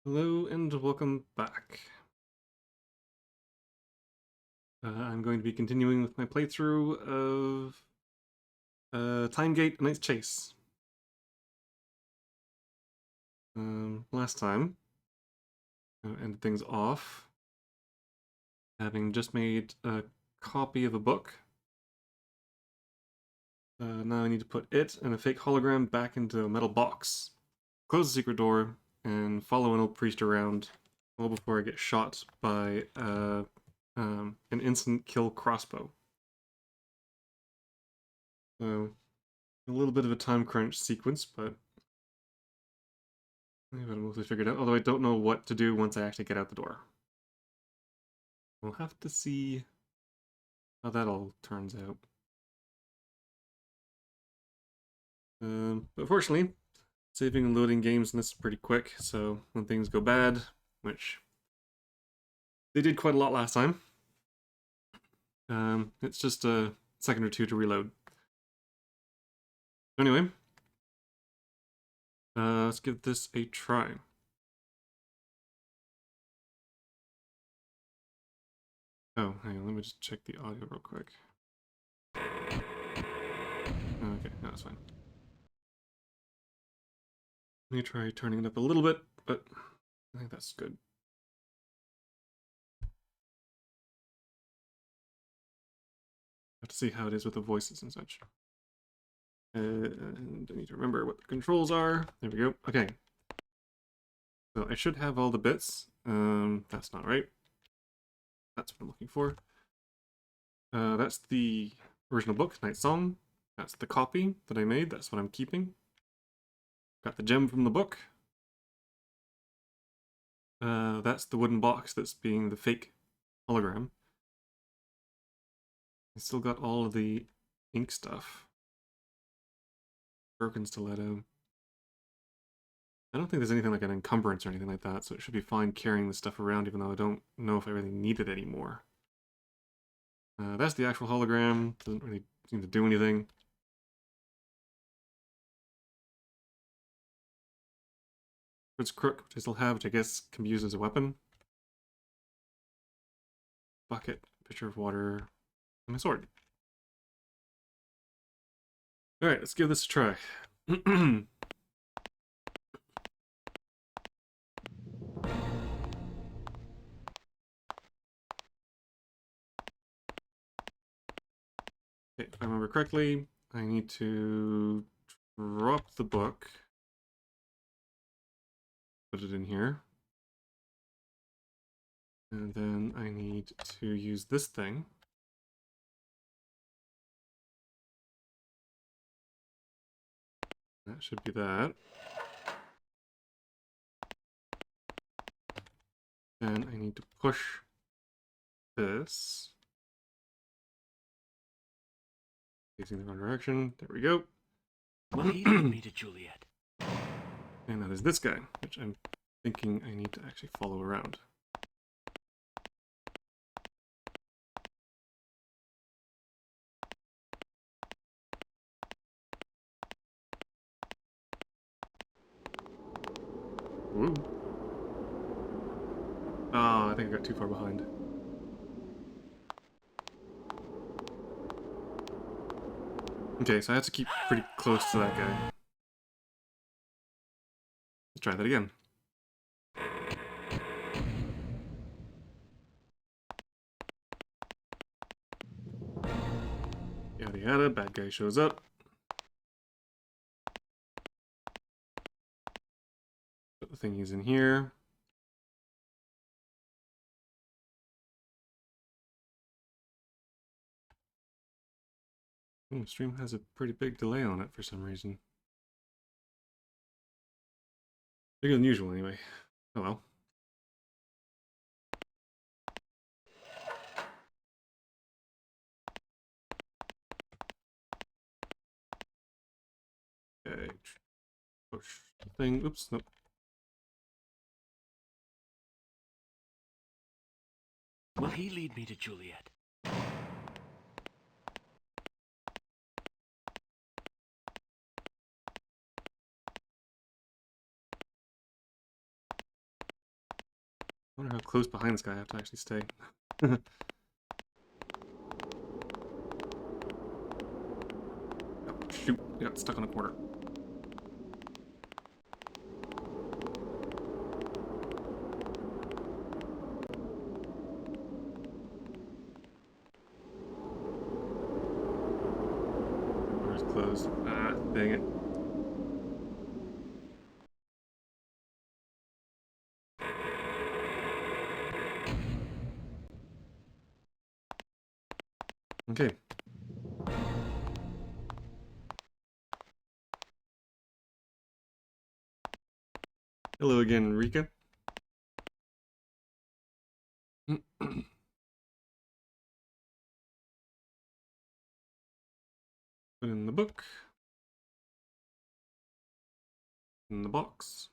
Hello and welcome back. I'm going to be continuing with my playthrough of Time Gate: A Knight's Chase. Last time, I ended things off having just made a copy of a book. Now I need to put it and a fake hologram back into a metal box, close the secret door, and follow an old priest around all before I get shot by an instant kill crossbow. So, a little bit of a time crunch sequence, but I've got it mostly figured out, although I don't know what to do once I actually get out the door. We'll have to see how that all turns out. But fortunately, saving and loading games in this is pretty quick, so when things go bad, which they did quite a lot last time, it's just a second or two to reload. Anyway, let's give this a try. Oh, hang on, let me just check the audio real quick. Okay, no, that's fine. Let me try turning it up a little bit, but I think that's good. Have to see how it is with the voices and such. And I need to remember what the controls are. There we go. Okay. So I should have all the bits. That's not right. That's what I'm looking for. That's the original book, Night Song. That's the copy that I made. That's what I'm keeping. Got the gem from the book. That's the wooden box that's being the fake hologram. I still got all of the ink stuff. Broken stiletto. I don't think there's anything like an encumbrance or anything like that, so it should be fine carrying the stuff around, even though I don't know if I really need it anymore. That's the actual hologram. Doesn't really seem to do anything. It's crook, which I still have, which I guess can be used as a weapon. Bucket, pitcher of water, and my sword. Alright, let's give this a try. Okay, if I remember correctly, I need to drop the book, put it in here, and then I need to use this thing. That should be that. Then I need to push this. Facing the wrong direction. There we go. Will he lead me to Juliet? And now there's this guy, which I'm thinking I need to actually follow around. Ooh. Oh, I think I got too far behind. Okay, so I have to keep pretty close to that guy. Let's try that again. Yada yada, bad guy shows up. Put the thingies in here. Ooh, stream has a pretty big delay on it for some reason. Bigger than usual, anyway. Oh well. Okay. Push the thing. Oops, nope. Will he lead me to Juliet? wonder how close behind this guy I have to actually stay. Oh, shoot, I got stuck on a corner. Door's closed. Ah, dang it. Okay. Hello again, Rika. Put in the book. In the box.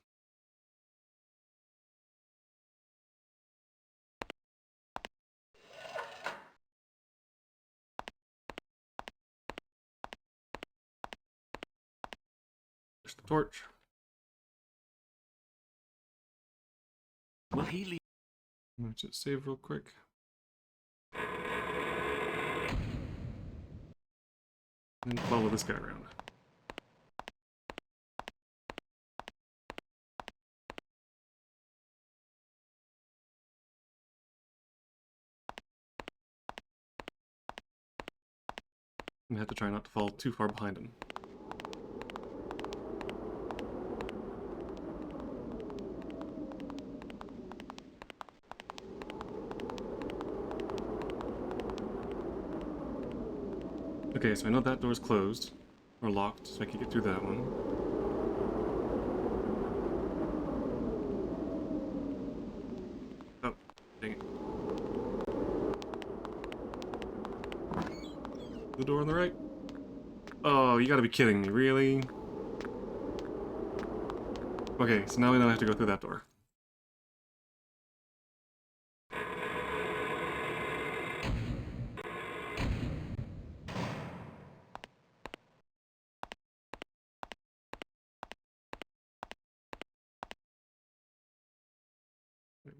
There's the torch. Will he lead? Let's just save real quick. And follow this guy around. And have to try not to fall too far behind him. Okay, so I know that door's closed. Or locked, so I can get through that one. Oh, dang it. The door on the right? Oh, you gotta be kidding me, really? Okay, so now I know I have to go through that door.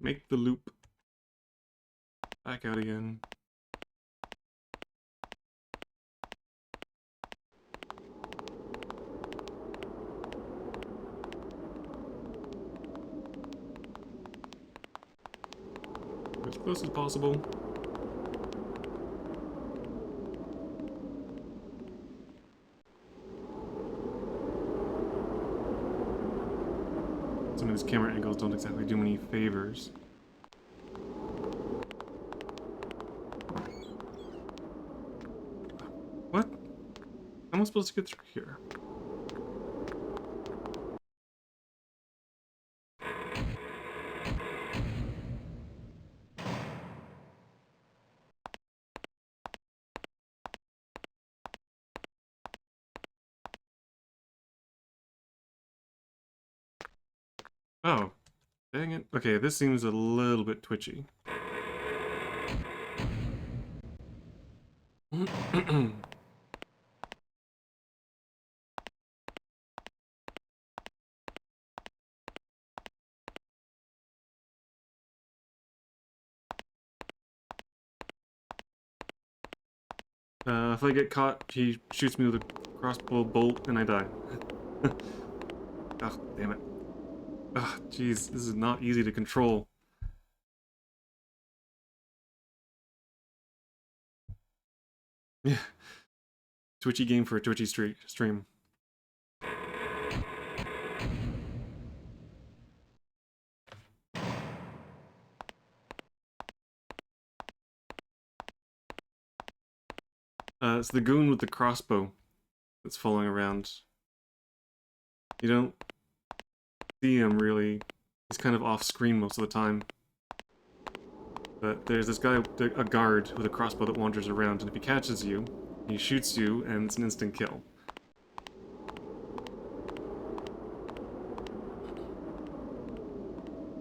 Make the loop. Back out again. As close as possible. Some of these camera angles don't exactly do me any favors. What? How am I supposed to get through here? Oh, dang it. Okay, this seems a little bit twitchy. If I get caught, he shoots me with a crossbow bolt and I die. Oh, damn it. Ugh, jeez, this is not easy to control. Yeah. Twitchy game for a twitchy stream. It's the goon with the crossbow that's following around. You don't see him really. He's kind of off screen most of the time. But there's this guy, a guard with a crossbow that wanders around, and if he catches you, he shoots you, and it's an instant kill.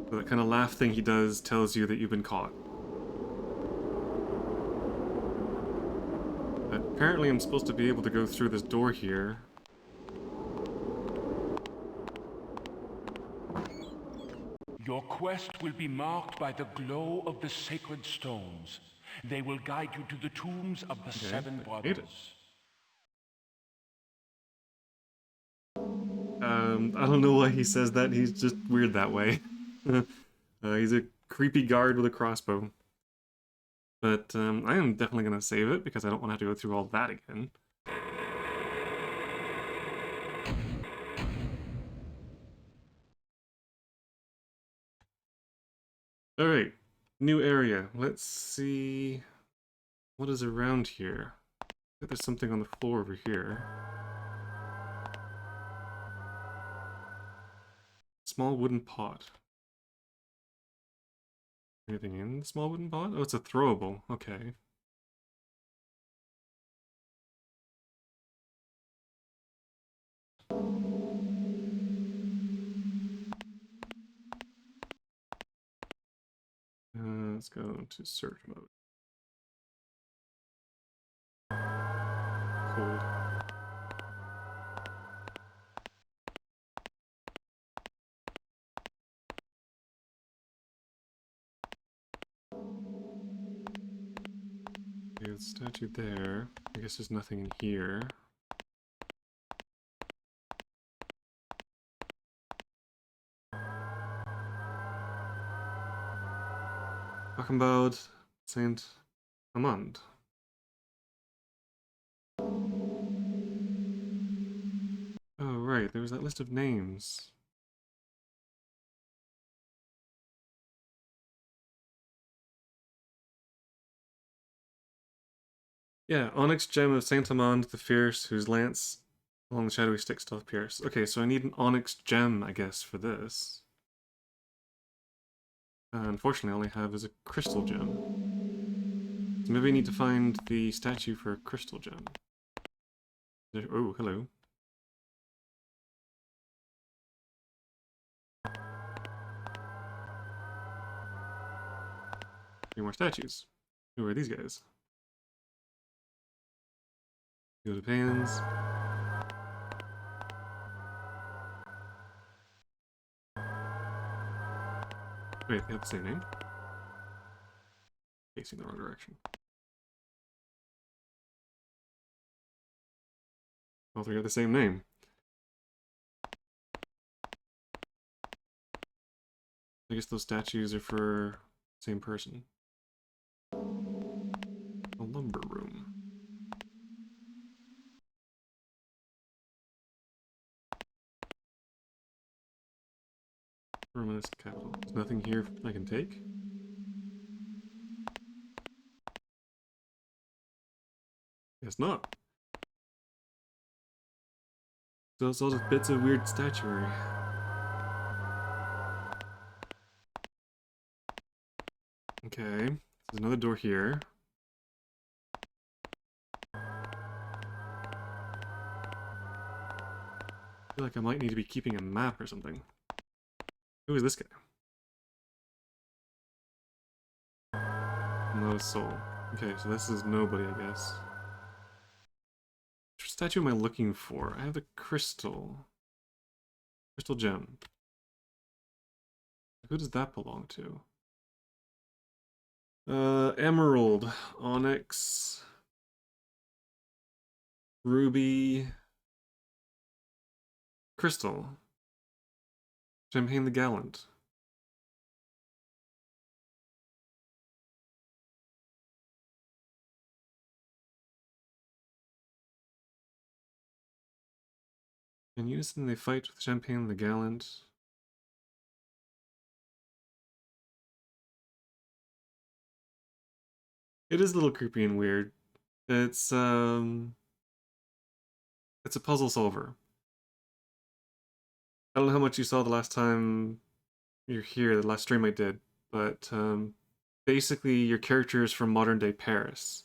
So that kind of laugh thing he does tells you that you've been caught. But apparently I'm supposed to be able to go through this door here. Your quest will be marked by the glow of the sacred stones. They will guide you to the tombs of the seven I brothers. hate it. I don't know why he says that. He's just weird that way. He's a creepy guard with a crossbow. But I am definitely going to save it because I don't want to have to go through all that again. Alright, new area. Let's see what is around here. I think there's something on the floor over here. Small wooden pot. Anything in the small wooden pot? Oh, it's a throwable. Okay. Let's go to search mode. Cold. Okay, the statue there. I guess there's nothing in here. Talking about Saint Amand. Oh, right, there was that list of names. Yeah, Onyx Gem of Saint Amand the Fierce, whose lance along the shadowy sticks doth pierce. Okay, so I need an Onyx Gem, I guess, for this. Unfortunately, all I have is a Crystal Gem. So maybe I need to find the statue for a Crystal Gem. Oh, hello. Three more statues. Who are these guys? Go to pans. Wait, they have the same name? Facing the wrong direction. All three have the same name. I guess those statues are for the same person. A lumber room. Romanist capital. There's nothing here I can take? Guess not. So it's all just bits of weird statuary. Okay, there's another door here. I feel like I might need to be keeping a map or something. Who is this guy? Not a soul. Okay, so this is nobody, I guess. Which statue am I looking for? I have the crystal. Crystal gem. Who does that belong to? Emerald, onyx, ruby, crystal, Champagne the Gallant. In unison, they fight with Champagne the Gallant. It is a little creepy and weird. It's a puzzle solver. I don't know how much you saw the last time you're here, the last stream I did, but basically your character is from modern day Paris,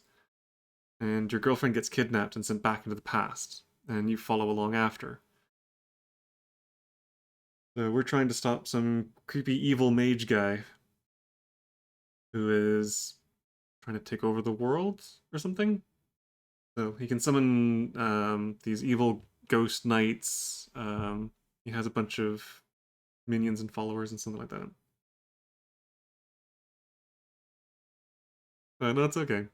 and your girlfriend gets kidnapped and sent back into the past, and you follow along after. So we're trying to stop some creepy evil mage guy who is trying to take over the world or something. So he can summon these evil ghost knights. He has a bunch of minions and followers and something like that. No, it's okay.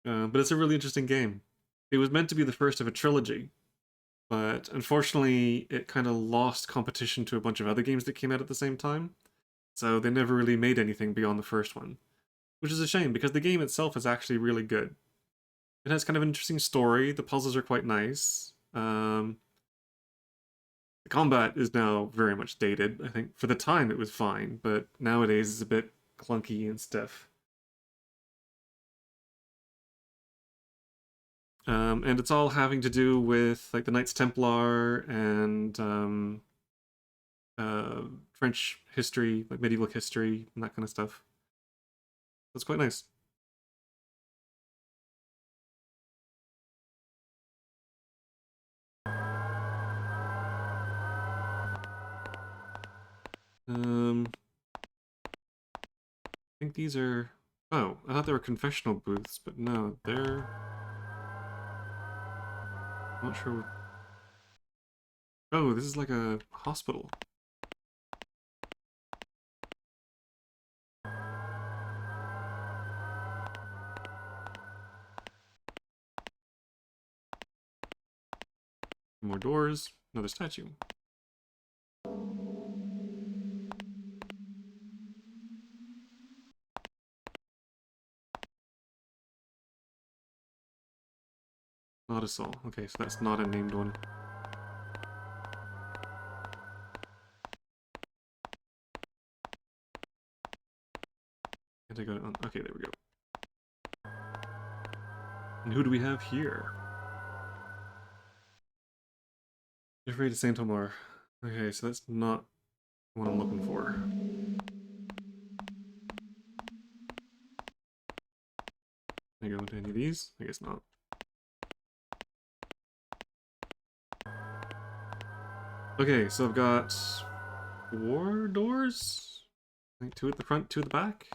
But it's a really interesting game. It was meant to be the first of a trilogy, but unfortunately, it kind of lost competition to a bunch of other games that came out at the same time. So they never really made anything beyond the first one, which is a shame because the game itself is actually really good. It has kind of an interesting story. The puzzles are quite nice. The combat is now very much dated. I think for the time it was fine, but nowadays it's a bit clunky and stiff. And it's all having to do with like the Knights Templar and uh, French history, like medieval history and that kind of stuff. That's quite nice. I think these are. Oh, I thought they were confessional booths, but no, they're. I'm not sure. Oh, this is like a hospital. More doors. Another statue. Not a soul. Okay, so that's not a named one. And I got it on. Okay, there we go. And who do we have here? Jeffrey de Saint Omar. Okay, so that's not what I'm looking for. Can I go into any of these? I guess not. Okay, so I've got 4 doors? I think 2 at the front, 2 at the back?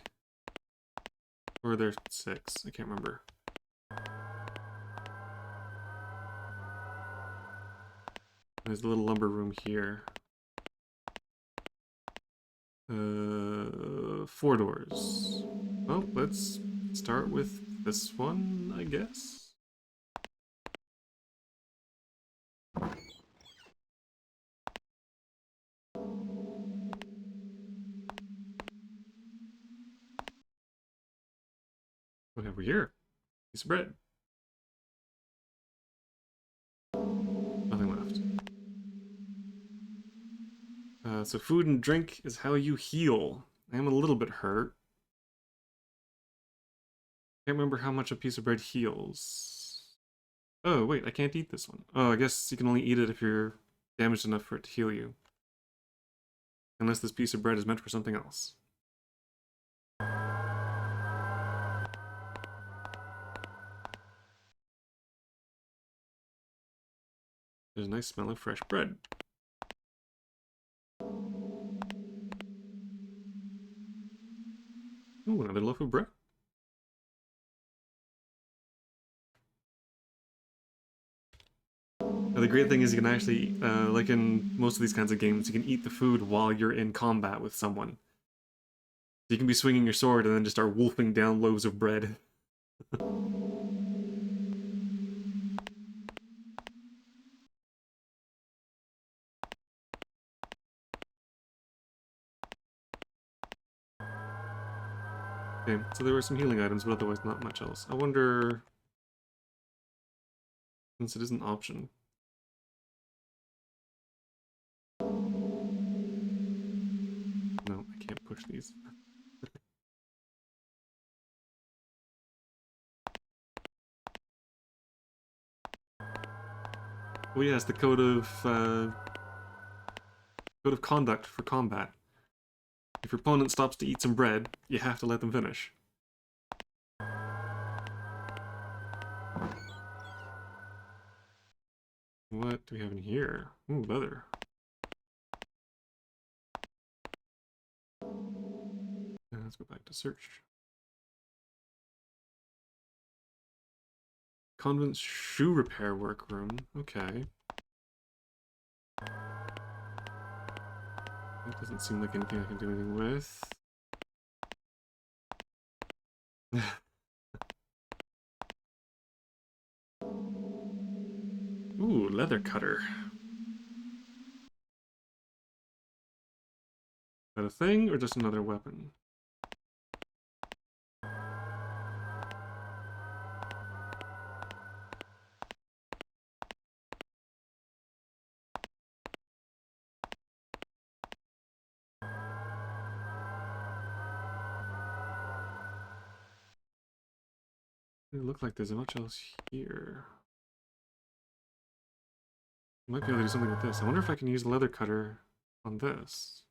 Or there's 6, I can't remember. There's a little lumber room here. 4 doors. Well, let's start with this one, I guess. What have we here? Piece of bread. Nothing left. So food and drink is how you heal. I am a little bit hurt. Can't remember how much a piece of bread heals. Oh, wait, I can't eat this one. Oh, I guess you can only eat it if you're damaged enough for it to heal you. Unless this piece of bread is meant for something else. There's a nice smell of fresh bread. Ooh, another loaf of bread. Now, the great thing is you can actually, like in most of these kinds of games, you can eat the food while you're in combat with someone. You can be swinging your sword and then just start wolfing down loaves of bread. Okay, so there were some healing items, but otherwise not much else. I wonder, since it is an option. No, I can't push these. Oh yes, the code of conduct for combat. If your opponent stops to eat some bread, you have to let them finish. What do we have in here? Ooh, leather. Let's go back to search. Convent shoe repair workroom. Okay. It doesn't seem like anything I can do anything with. Ooh, leather cutter. Is that a thing or just another weapon? It look like there's much else here. I might be able to do something with this. I wonder if I can use the leather cutter on this.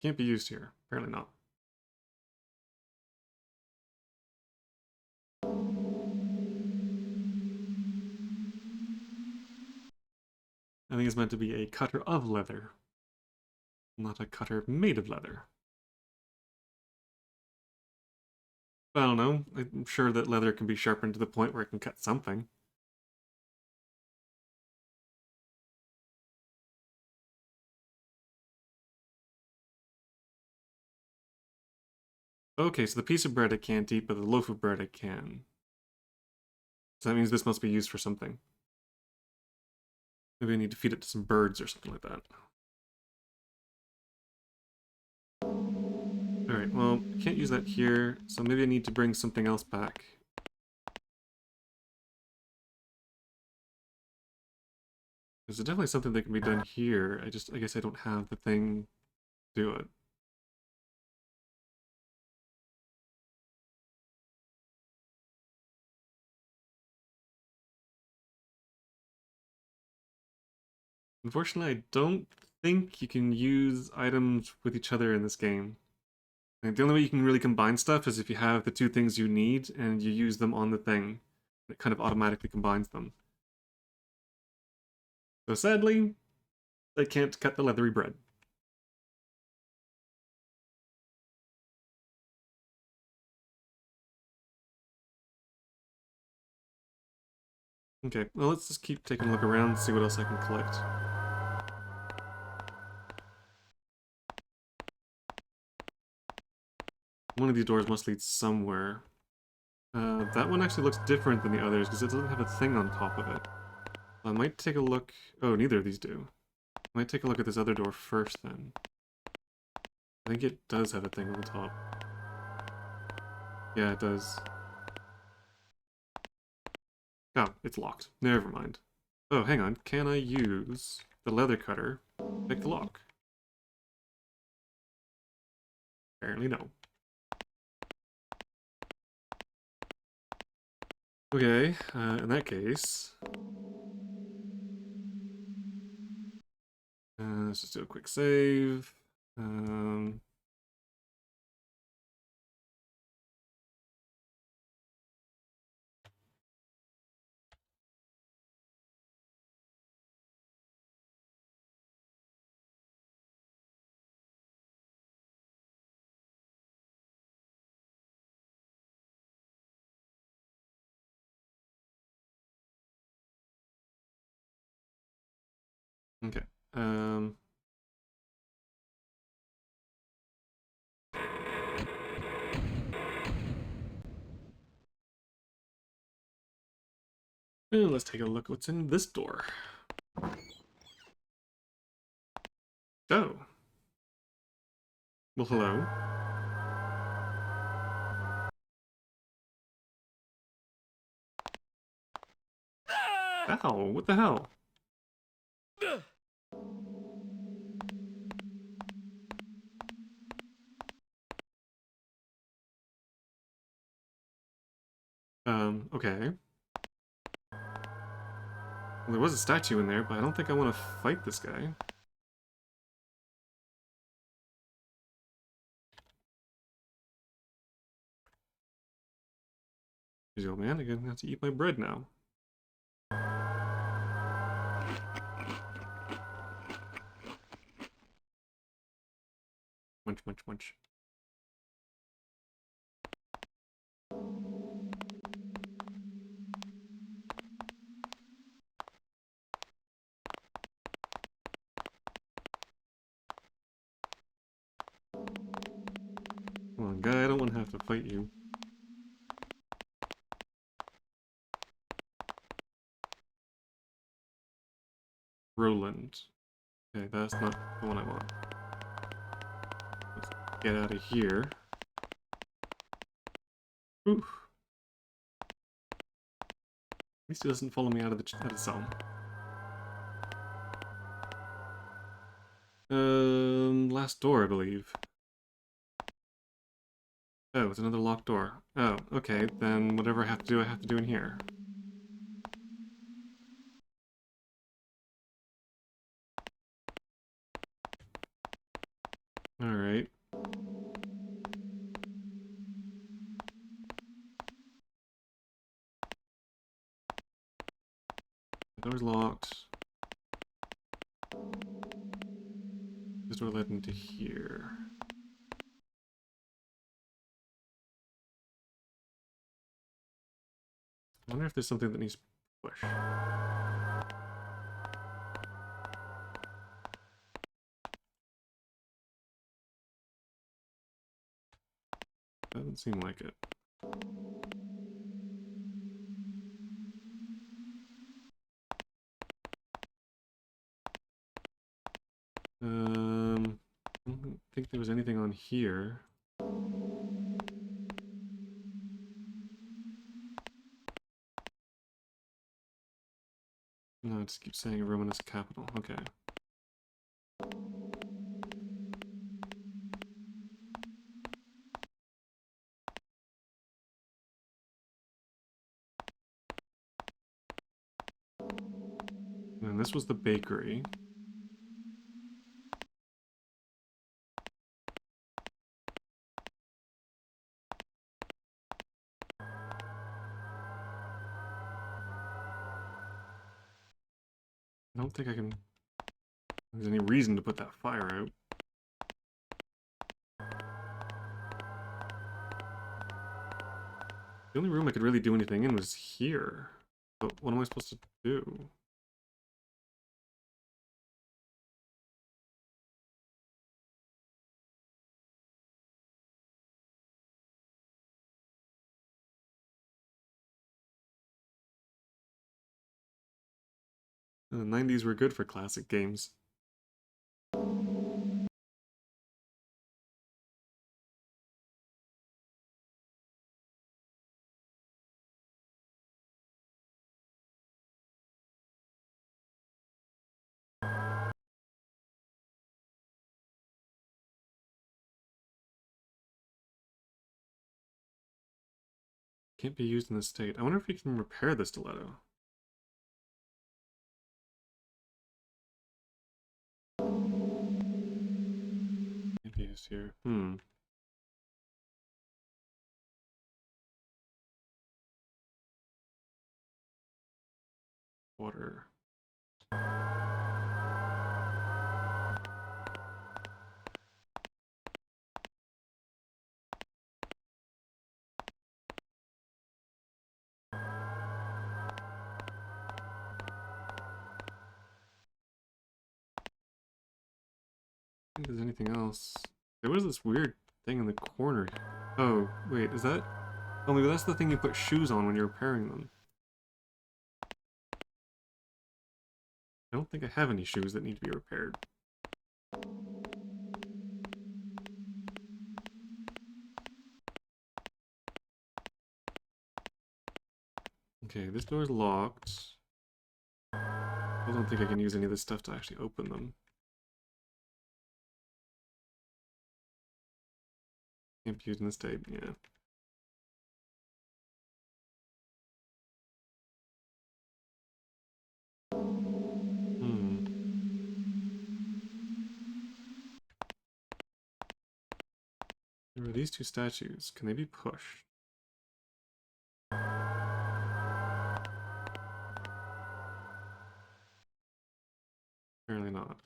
Can't be used here. Apparently not. I think it's meant to be a cutter of leather, not a cutter made of leather. I don't know. I'm sure that leather can be sharpened to the point where it can cut something. Okay, so the piece of bread I can't eat, but the loaf of bread I can. So that means this must be used for something. Maybe I need to feed it to some birds or something like that. Alright, well, I can't use that here, so maybe I need to bring something else back. There's definitely something that can be done here. I guess I don't have the thing to do it. Unfortunately, I don't think you can use items with each other in this game. Like, the only way you can really combine stuff is if you have the two things you need and you use them on the thing. It kind of automatically combines them. So sadly, I can't cut the leathery bread. Okay, well, let's just keep taking a look around, see what else I can collect. One of these doors must lead somewhere. That one actually looks different than the others because it doesn't have a thing on top of it. I might take a look... Oh, neither of these do. I might take a look at this other door first then. I think it does have a thing on the top. Yeah, it does. Oh, it's locked. Never mind. Oh, hang on. Can I use the leather cutter to pick the lock? Apparently no. Okay, in that case... let's just do a quick save. Okay. Let's take a look what's in this door. Oh. Well, hello. Ow, what the hell? Okay. Well, there was a statue in there, but I don't think I want to fight this guy. He's the old man, I'm gonna have to eat my bread now. Munch, munch, munch. Come on, guy, I don't want to have to fight you. Roland. Okay, that's not the one I want. Let's get out of here. Ooh. At least he doesn't follow me out of the cell. Last door, I believe. Oh, it's another locked door. Oh, okay, then whatever I have to do in here. Alright. The door's locked. This door led into here. I wonder if there's something that needs to push. Doesn't seem like it. I don't think there was anything on here. No, it just keeps saying Romanesque capital. Okay. And this was the bakery. I don't think I can... There's any reason to put that fire out. The only room I could really do anything in was here. But what am I supposed to do? The 90s were good for classic games. Can't be used in this state. I wonder if we can repair the stiletto. Can't be used here. Water. I think there's anything else. There was this weird thing in the corner. Oh, wait, is that... Oh, maybe that's the thing you put shoes on when you're repairing them. I don't think I have any shoes that need to be repaired. Okay, this door's locked. I don't think I can use any of this stuff to actually open them. Can't be used in this state, yeah. There are these two statues. Can they be pushed? Apparently not.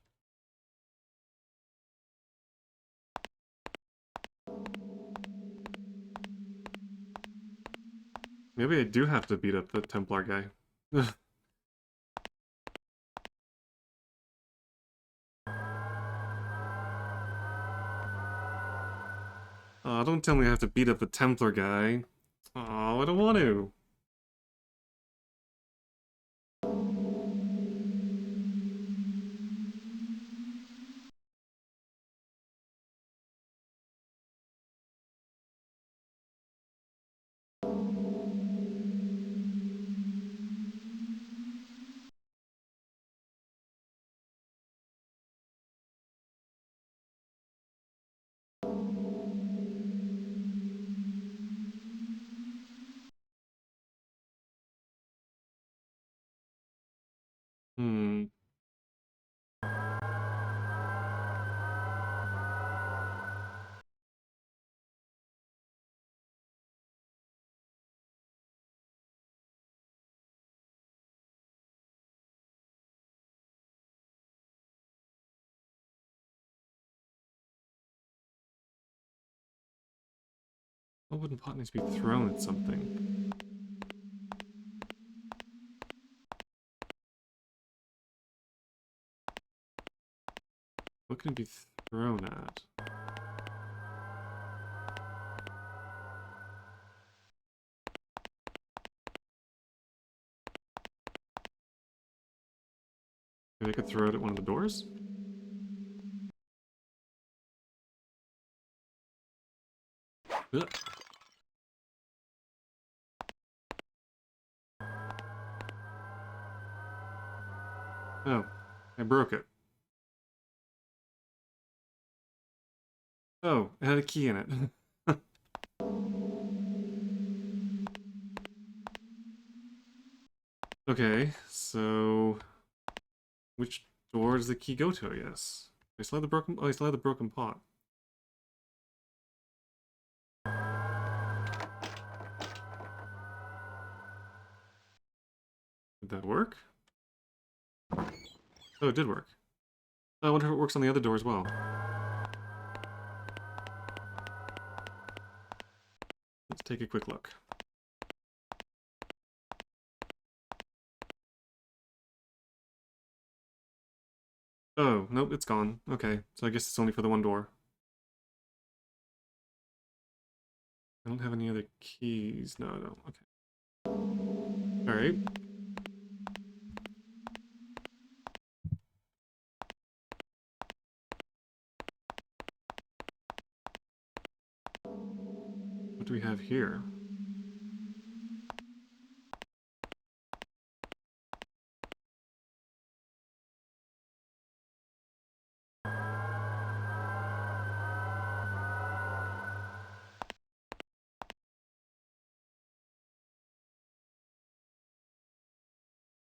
Maybe I do have to beat up the Templar guy. Aw, don't tell me I have to beat up the Templar guy. Oh, I don't want to. Hmm. A wooden pot needs to be thrown at something. What can it be thrown at? Maybe I could throw it at one of the doors? Ugh. Oh, I broke it. Oh, it had a key in it. Okay, so which door does the key go to, I guess? I still have the broken I still have the broken pot. Did that work? Oh, it did work. I wonder if it works on the other door as well. Let's take a quick look. Oh, nope, it's gone. Okay, so I guess it's only for the one door. I don't have any other keys. No, no. Okay. Alright. What do we have here?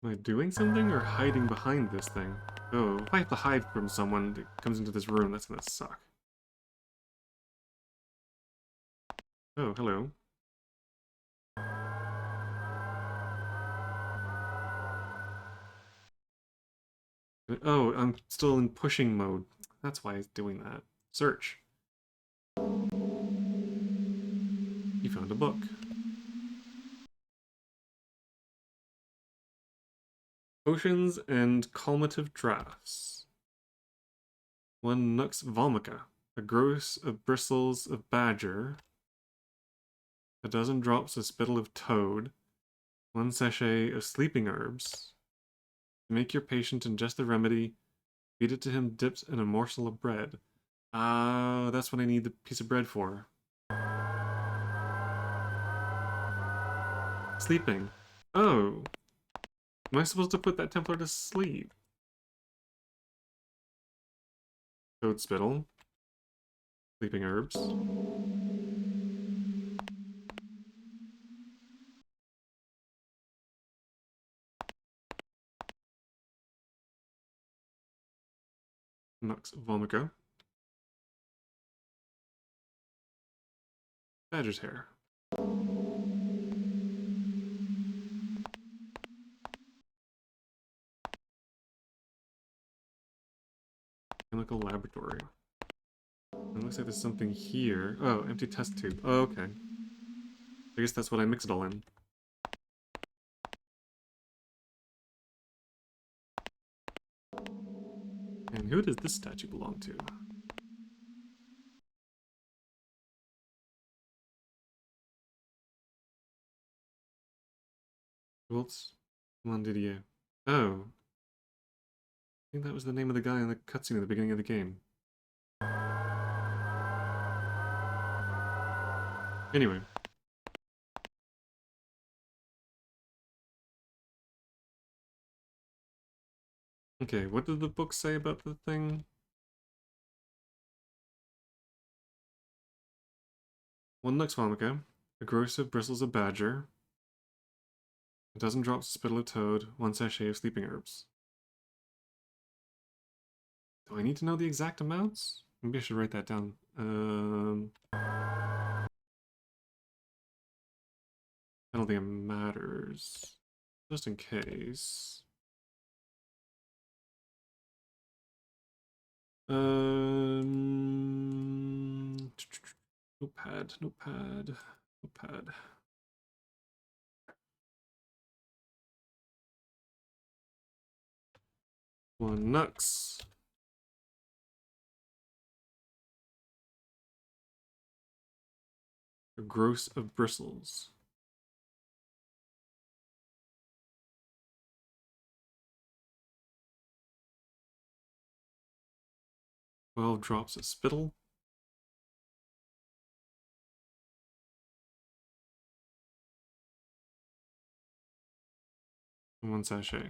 Am I doing something or hiding behind this thing? Oh, if I have to hide from someone that comes into this room, that's gonna suck. Oh, hello. Oh, I'm still in pushing mode. That's why it's doing that. Search. You found a book. Potions and calmative draughts. One nux vomica. A gross of bristles of badger. A dozen drops of spittle of toad. One sachet of sleeping herbs. To make your patient ingest the remedy, feed it to him dipped in a morsel of bread. Ah, that's what I need the piece of bread for. Sleeping. Oh. Am I supposed to put that Templar to sleep? Toad spittle. Sleeping herbs. Nux vomica. Badger's hair. Chemical laboratory. It looks like there's something here. Oh, empty test tube. Oh, okay. I guess that's what I mix it all in. And who does this statue belong to? Waltz Mondidier. Oh. I think that was the name of the guy in the cutscene at the beginning of the game. Anyway. Okay, what did the book say about the thing? 1 Nux Vomica. Aggressive bristles a badger. A dozen drops of spittle a toad. 1 sachet of sleeping herbs. Do I need to know the exact amounts? Maybe I should write that down. I don't think it matters. Just in case. Notepad, notepad, notepad. One Nux. A gross of bristles. 12 drops of spittle. And 1 sachet.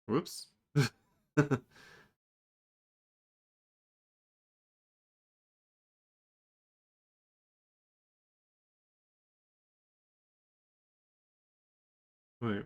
Whoops. Wait.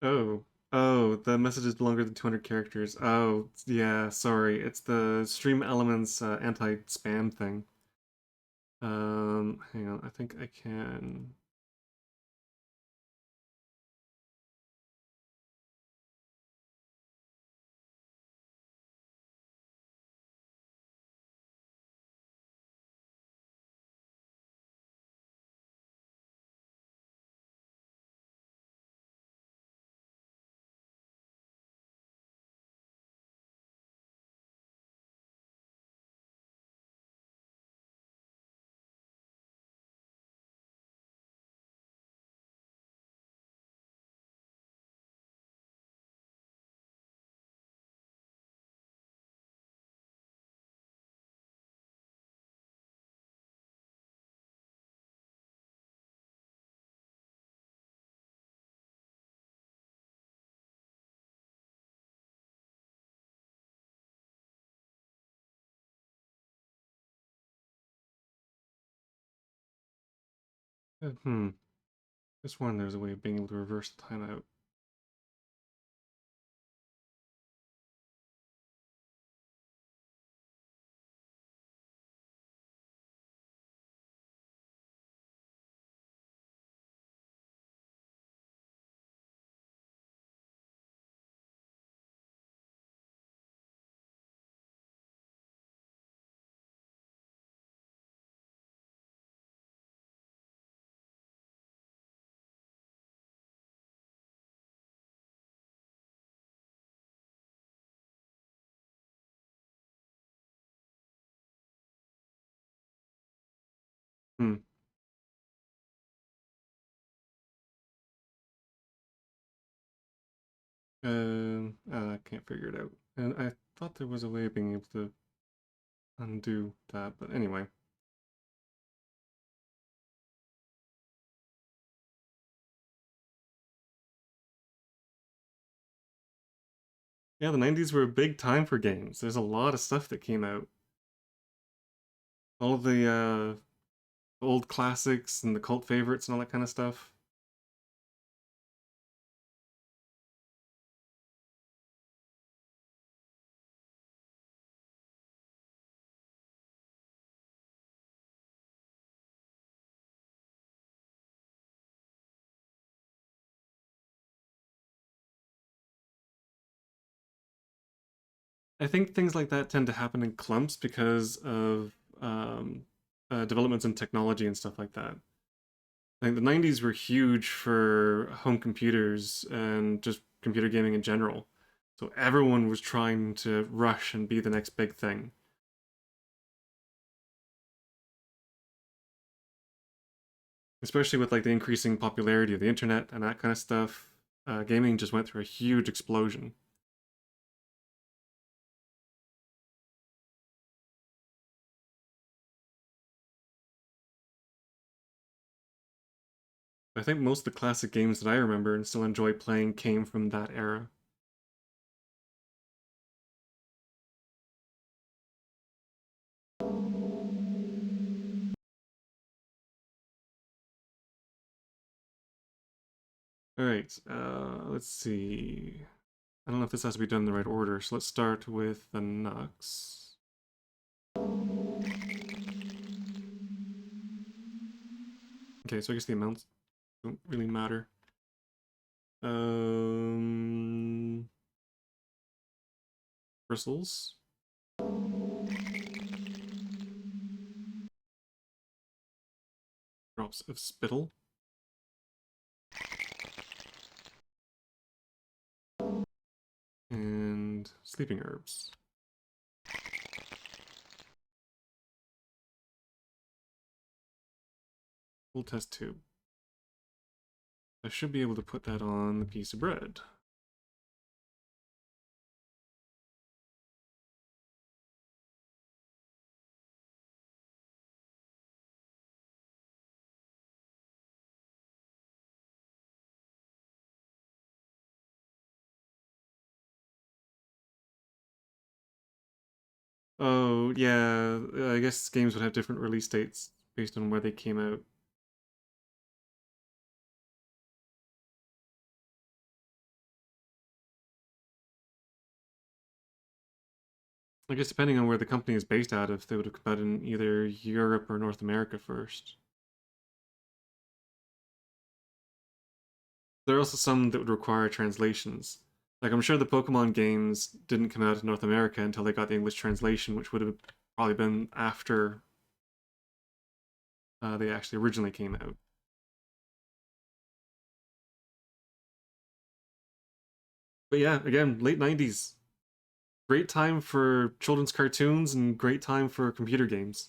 Oh. Oh, the message is longer than 200 characters. Oh, yeah, sorry. It's the Stream Elements anti-spam thing. Hang on. I think I can... Hmm. Just one, there's a way of being able to reverse the timeout. Hmm. I can't figure it out. And I thought there was a way of being able to undo that, but anyway. Yeah, the 90s were a big time for games. There's a lot of stuff that came out. All of the old classics and the cult favorites and all that kind of stuff. I think things like that tend to happen in clumps because of developments in technology and stuff like that. I think the 90s were huge for home computers and just computer gaming in general. So everyone was trying to rush and be the next big thing. Especially with like the increasing popularity of the internet and that kind of stuff, gaming just went through a huge explosion. I think most of the classic games that I remember and still enjoy playing came from that era. All right, let's see. I don't know if this has to be done in the right order, so let's start with the Nux. Okay, so I guess the amounts don't really matter. Um, Bristles. Drops of spittle. And sleeping herbs. Full test tube. I should be able to put that on the piece of bread. Oh, yeah, I guess games would have different release dates based on where they came out. I guess depending on where the company is based out of, they would have come out in either Europe or North America first. There are also some that would require translations. Like, I'm sure the Pokemon games didn't come out in North America until they got the English translation, which would have probably been after they actually originally came out. But yeah, again, late 90s. Great time for children's cartoons and great time for computer games.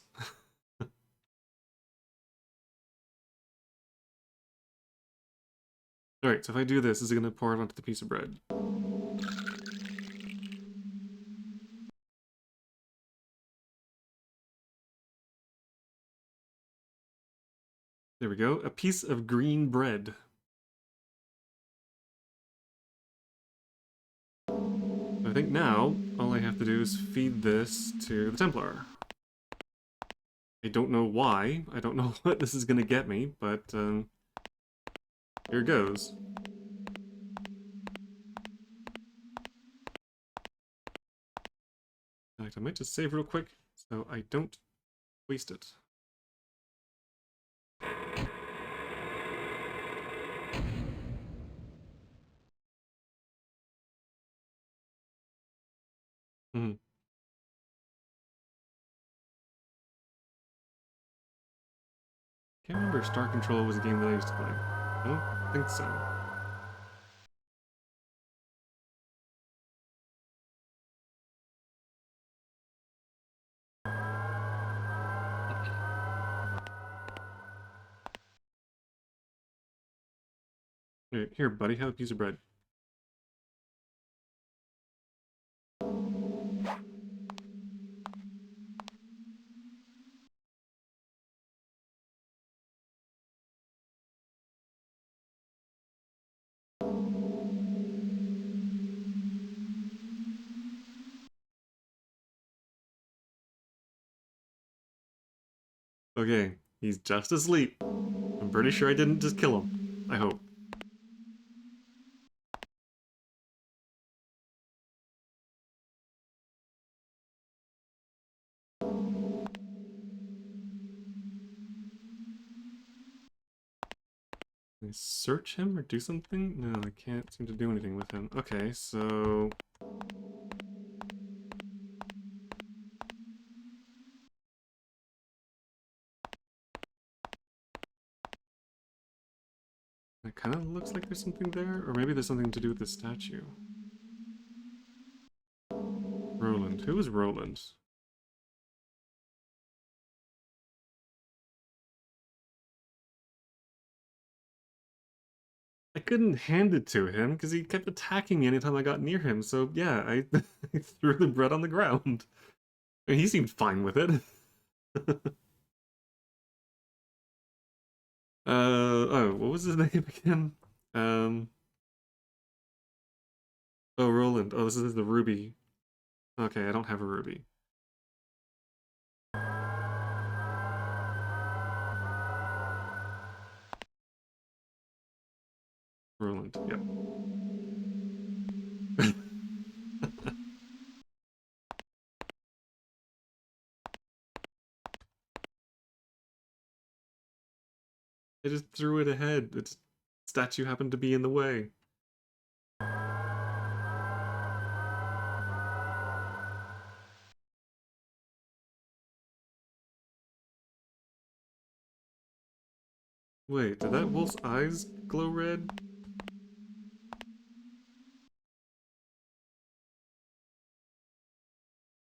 Alright, so if I do this, is it going to pour it onto the piece of bread? There we go. A piece of green bread. I think now, all I have to do is feed this to the Templar. I don't know why. I don't know what this is going to get me, but here goes. In fact, I might just save real quick so I don't waste it. Hmm. Can't remember if Star Control was a game that I used to play. I don't think so. Here, buddy, have a piece of bread. Okay, he's just asleep. I'm pretty sure I didn't just kill him. I hope. Can I search him or do something? No, I can't seem to do anything with him. Okay, so It kind of looks like there's something there, or maybe there's something to do with the statue. Roland. Who is Roland? I couldn't hand it to him because he kept attacking me anytime I got near him. So yeah, I, I threw the bread on the ground. And he seemed fine with it. Oh, what was his name again? Um, oh, Roland. Oh, this is the ruby. Okay, I don't have a ruby. Roland, yep. I just threw it ahead. Its statue happened to be in the way. Wait, did that wolf's eyes glow red?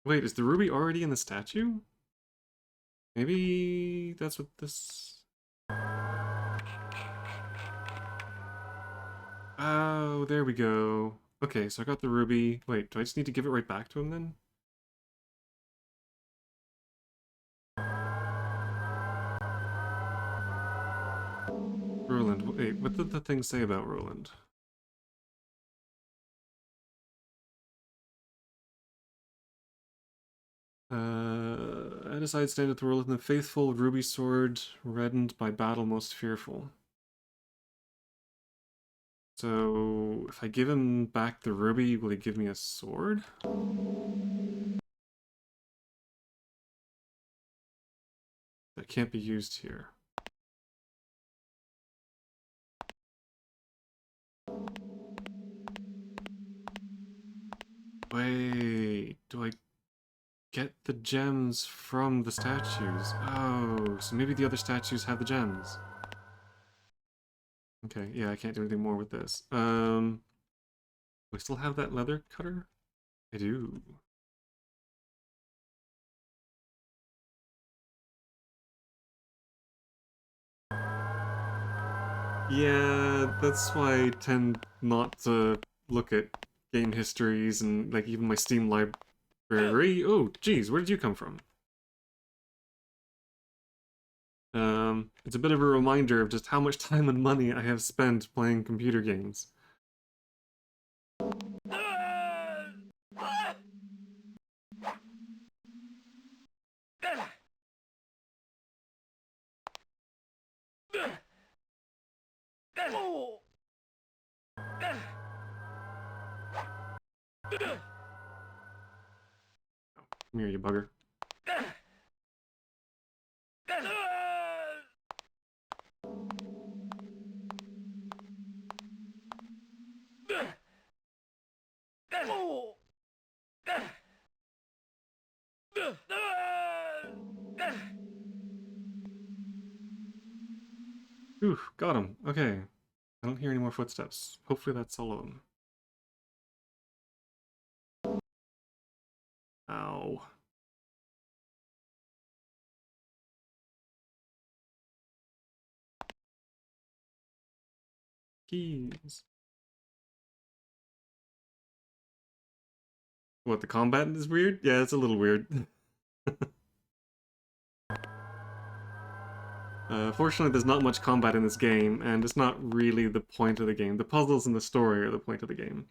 Wait, is the ruby already in the statue? Maybe that's what this... Oh, there we go. Okay, so I got the ruby. Wait, do I just need to give it right back to him then? Roland, wait, what did the thing say about Roland? At his side standeth Roland, the faithful ruby sword, reddened by battle most fearful. So, if I give him back the ruby, will he give me a sword? That can't be used here. Wait, do I get the gems from the statues? Oh, so maybe the other statues have the gems. Okay, yeah, I can't do anything more with this. Do I still have that leather cutter? I do. Yeah, that's why I tend not to look at game histories and like even my Steam library. Oh, geez, where did you come from? It's a bit of a reminder of just how much time and money I have spent playing computer games. Come here, you bugger. Ooh, got him. Okay. I don't hear any more footsteps. Hopefully that's all of them. Ow. Keys. What, the combat is weird? Yeah, it's a little weird. Fortunately, there's not much combat in this game, and it's not really the point of the game. The puzzles and the story are the point of the game.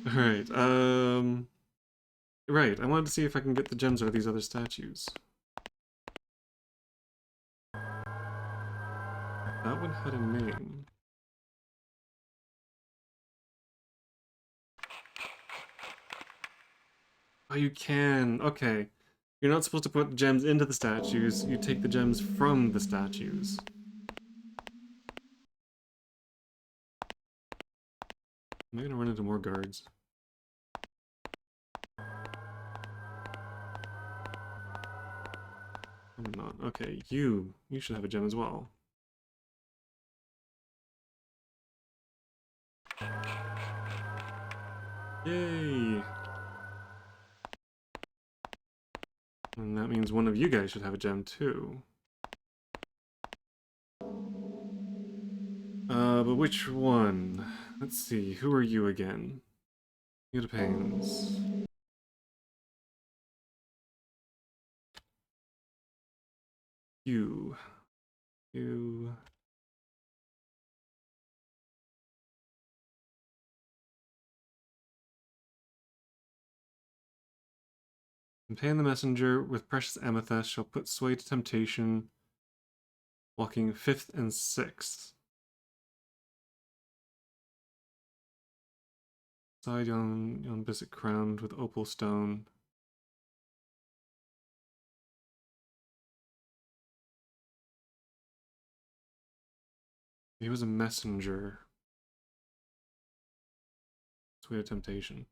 Alright, right, I wanted to see if I can get the gems out of these other statues. That one had a name. Oh, you can. Okay. You're not supposed to put gems into the statues, you take the gems from the statues. Am I gonna run into more guards? I'm not. Okay, you should have a gem as well. Yay! And that means one of you guys should have a gem too. But which one? Let's see, who are you again? It depends. You. Companion the messenger with precious amethyst shall put sway to temptation, walking 5th and 6th. Side yon biscuit crowned with opal stone. He was a messenger. Sway to temptation.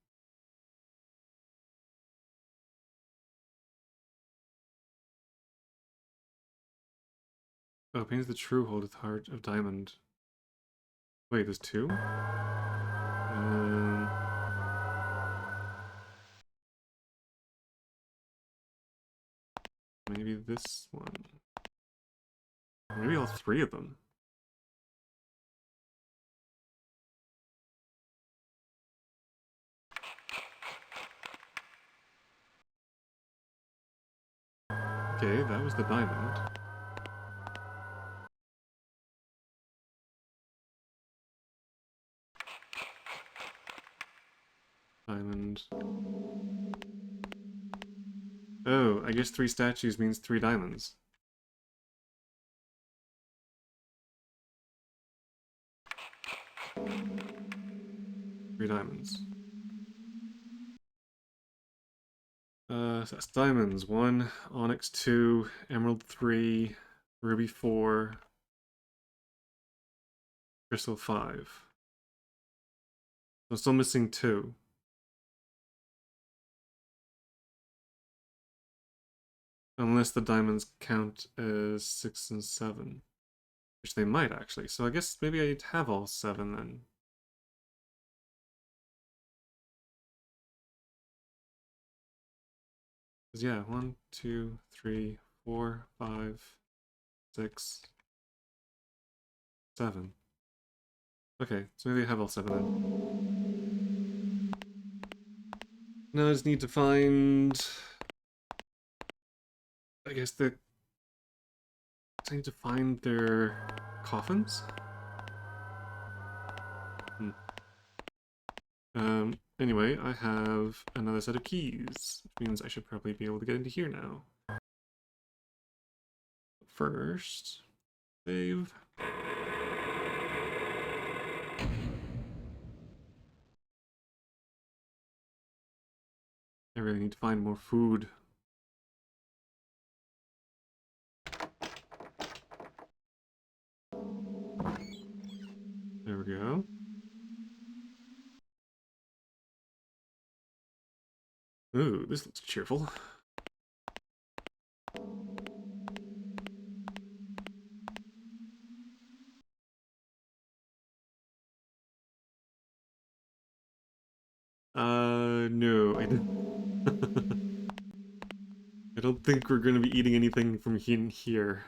Oh, pains the true holdeth heart of diamond. Wait, there's two? Maybe this one. Maybe all three of them. Okay, that was the diamond. Diamond. Oh, I guess 3 statues means 3 diamonds. Three diamonds. So that's diamonds. 1, onyx 2, emerald 3, ruby 4, crystal 5. I'm still missing 2. Unless the diamonds count as 6 and 7. Which they might actually. So I guess maybe I'd have all 7 then. Because yeah, 1, 2, 3, 4, 5, 6, 7. Okay, so maybe I have all 7 then. Now I just need to find... I guess I need to find their coffins? Anyway, I have another set of keys, which means I should probably be able to get into here now. First, save. I really need to find more food. There we go. Ooh, this looks cheerful. No, I didn't. I don't think we're gonna be eating anything from in here.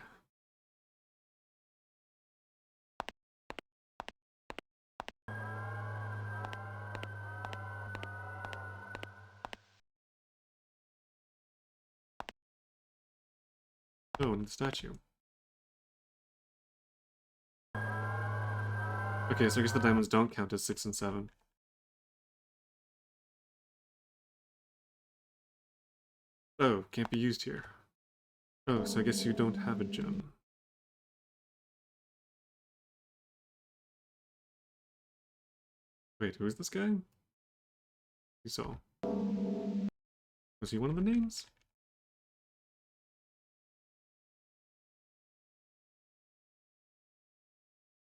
Oh, and the statue. Okay, so I guess the diamonds don't count as 6 and 7. Oh, can't be used here. Oh, so I guess you don't have a gem. Wait, who is this guy? You saw. Was he one of the names?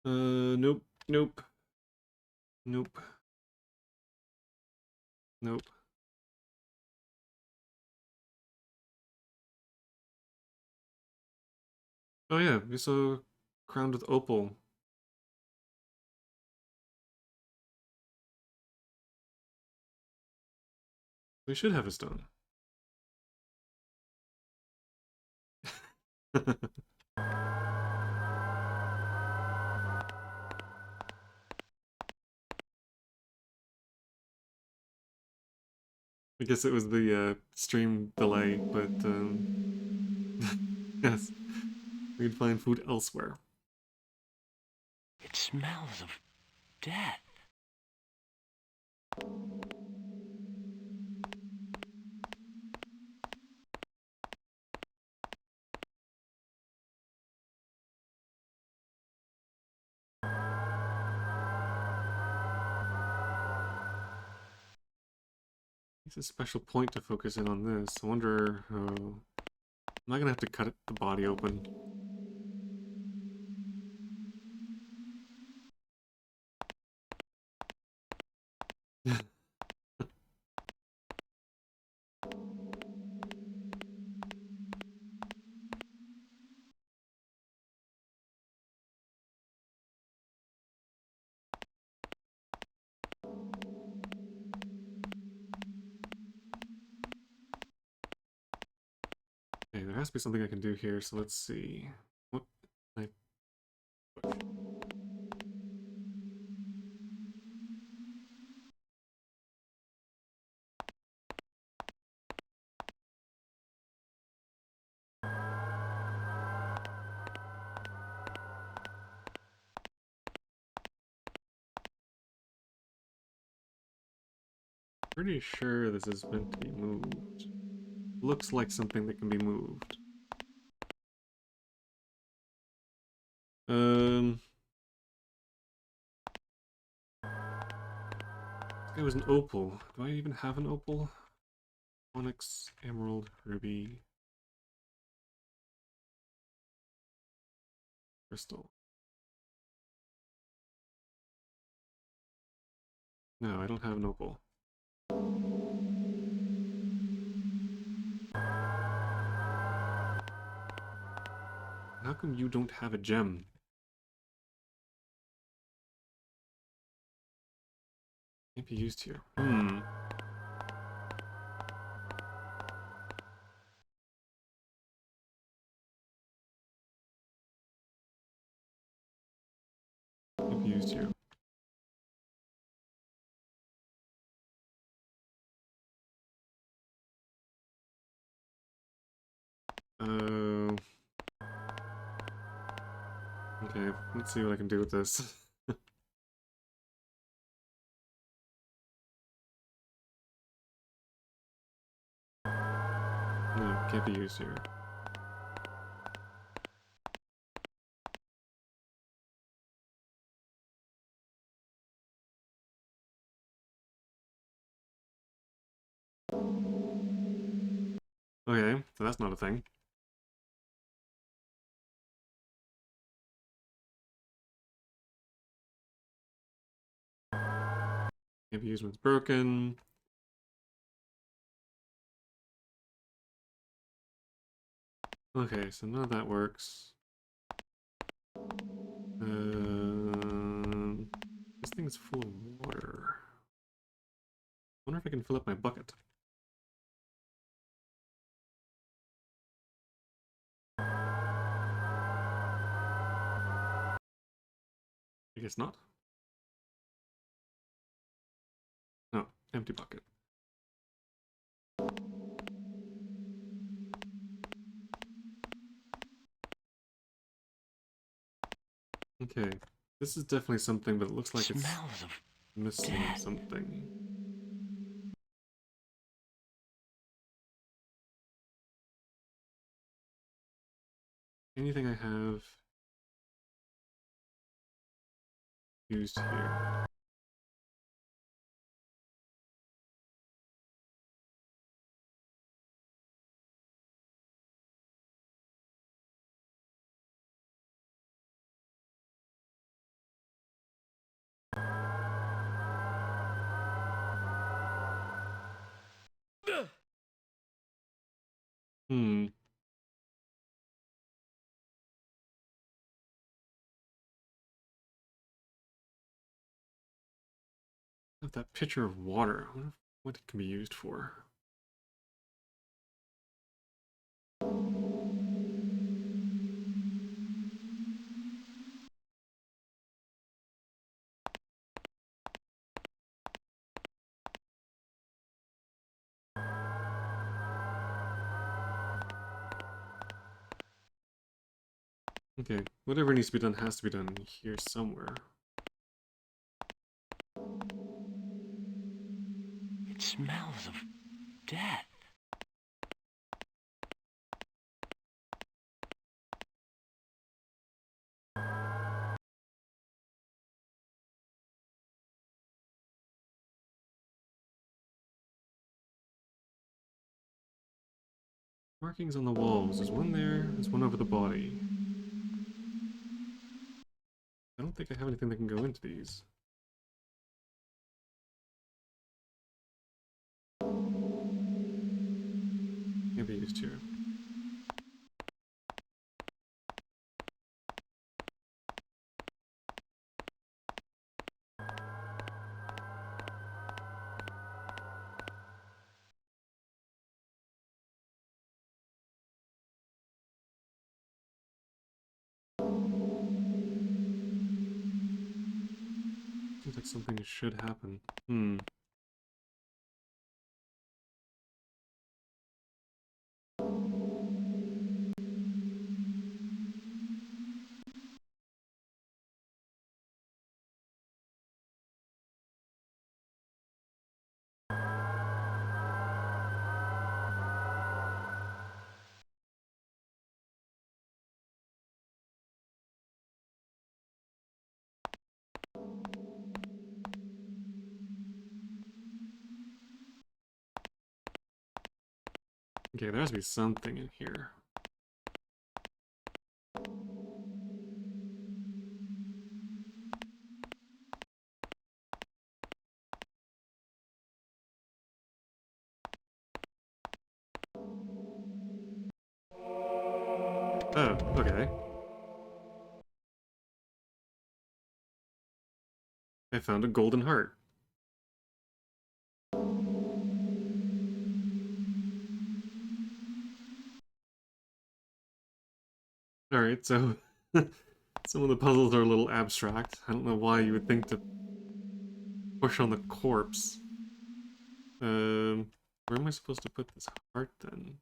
Nope, nope. Nope. Nope. Oh yeah, we saw crowned with opal. We should have a stone. I guess it was the stream delay, but yes, we can find food elsewhere. It smells of death. It's a special point to focus in on this. I wonder. Am I gonna have to cut the body open? Okay, there has to be something I can do here, so let's see. What can I push? Pretty sure this is meant to be moved. Looks like something that can be moved. Um, it was an opal. Do I even have an opal? Onyx, emerald, ruby, crystal. No, I don't have an opal. How come you don't have a gem? Can't be used here. Can't be used here. Oh. Okay, let's see what I can do with this. No, can't be used here. Okay, so that's not a thing. Can't be used when it's broken. Okay, so none of that works. This thing is full of water. I wonder if I can fill up my bucket. I guess not. No, empty bucket. Okay, this is definitely something, but it looks like it's Smells of missing death. something. Anything I have used here? Hmm. Have that pitcher of water. I wonder what it can be used for. Okay, whatever needs to be done has to be done here somewhere. It smells of death. Markings on the walls. There's one there, there's one over the body. I don't think I have anything that can go into these. Maybe used here. Seems like something should happen. Hmm. Okay, there has to be something in here. Oh, okay. I found a golden heart. Alright, so some of the puzzles are a little abstract. I don't know why you would think to push on the corpse. Where am I supposed to put this heart then?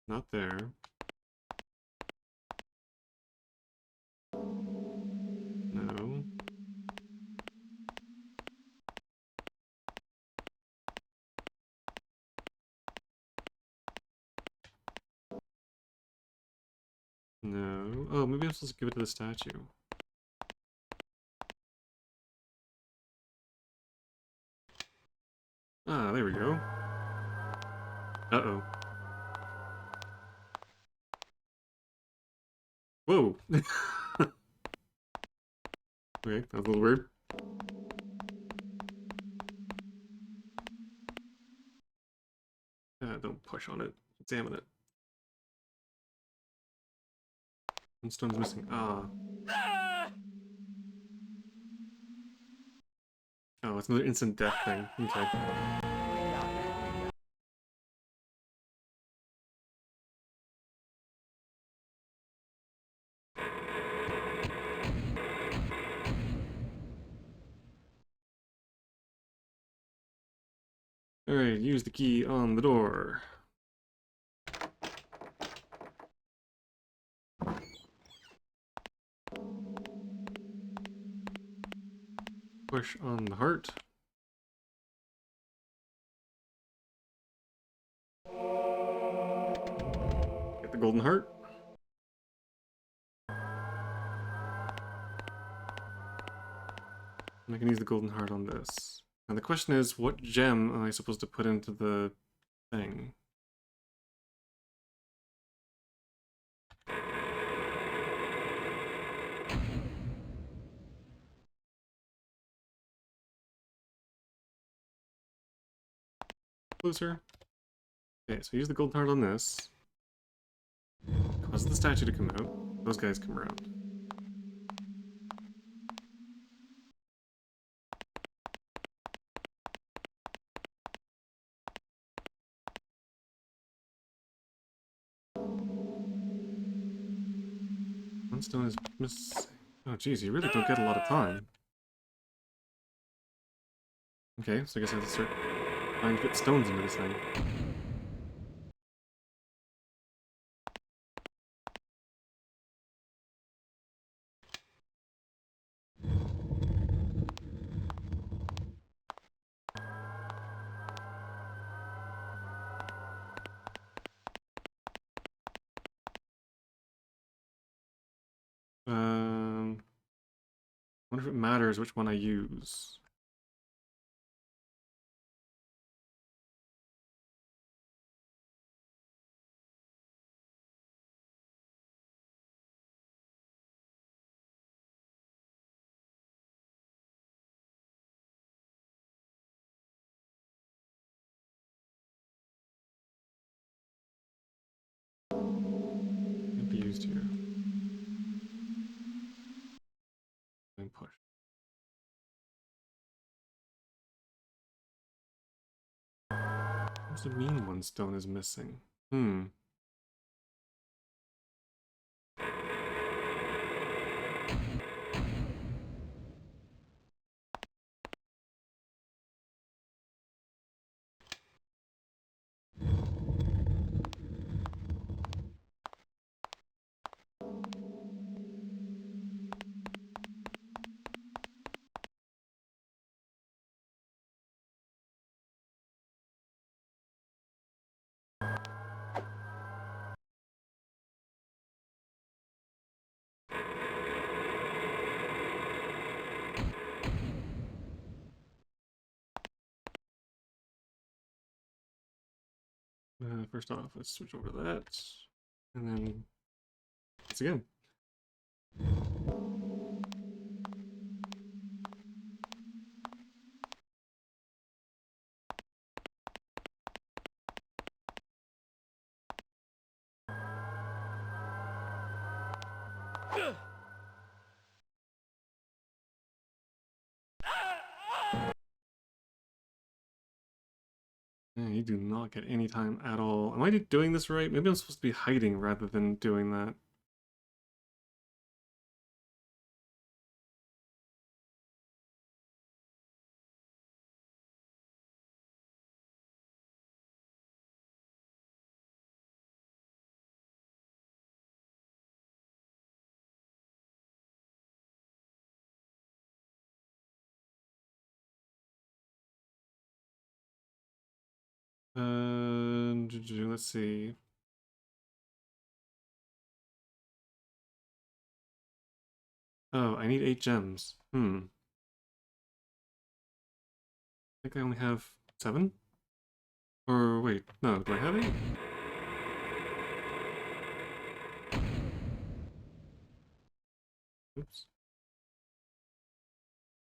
Not there. No. No. Oh, maybe I'm supposed to give it to the statue. Ah, there we go. Uh-oh. Whoa! Okay, that was a little weird. Don't push on it. Examine it. One stone's missing. Ah. Oh, it's another instant death thing. Okay. Alright, use the key on the door. Push on the heart. Get the golden heart. And I can use the golden heart on this. And the question is, what gem am I supposed to put into the thing? closer. Okay, so use the golden heart on this. Cause the statue to come out. Those guys come around. One stone is missing. Oh geez, you really don't get a lot of time. Okay, so I guess I have to start trying to fit stones into this thing. Wonder if it matters which one I use. Can't be used here. And push. What does it mean one stone is missing? First off, let's switch over to that. And then, once again. You do not get any time at all. Am I doing this right? Maybe I'm supposed to be hiding rather than doing that. Let's see. Oh, I need 8 gems. I think I only have 7? Or wait, no, do I have 8? Oops.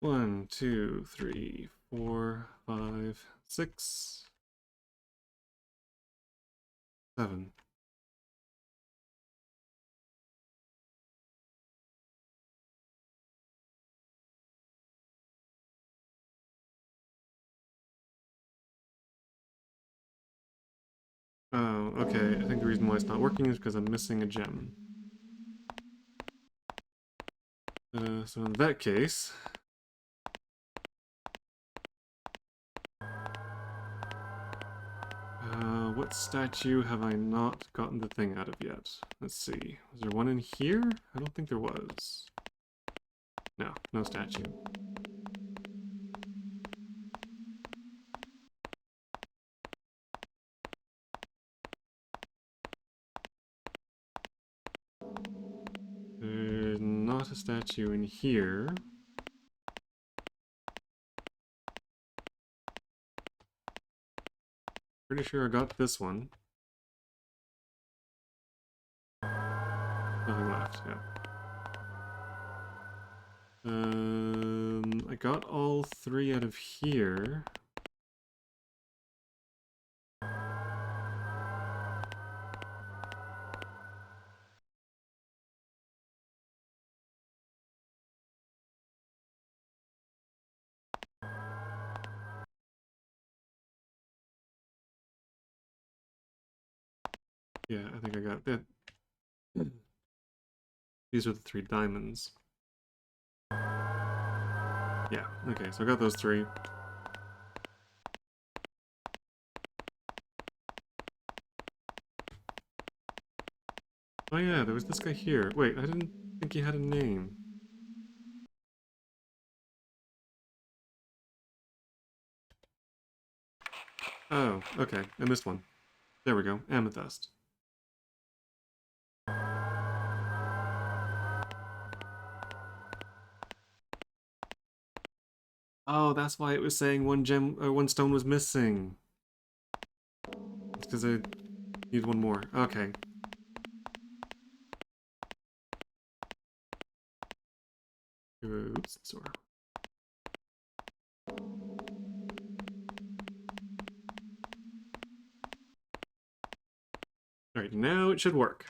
1, 2, 3, 4, 5, 6, 7. Oh, okay. I think the reason why it's not working is because I'm missing a gem. So in that case... what statue have I not gotten the thing out of yet? Let's see. Was there one in here? I don't think there was. No, no statue. There's not a statue in here. Pretty sure I got this one. Nothing left, yeah. I got all 3 out of here. Yeah, I think I got that. These are the 3 diamonds. Yeah, okay, so I got those 3. Oh yeah, there was this guy here. Wait, I didn't think he had a name. Oh, okay, I missed one. There we go, Amethyst. Oh, that's why it was saying one gem or 1 stone was missing. It's because I need 1 more. Okay. Oops, sorry. Alright, now it should work.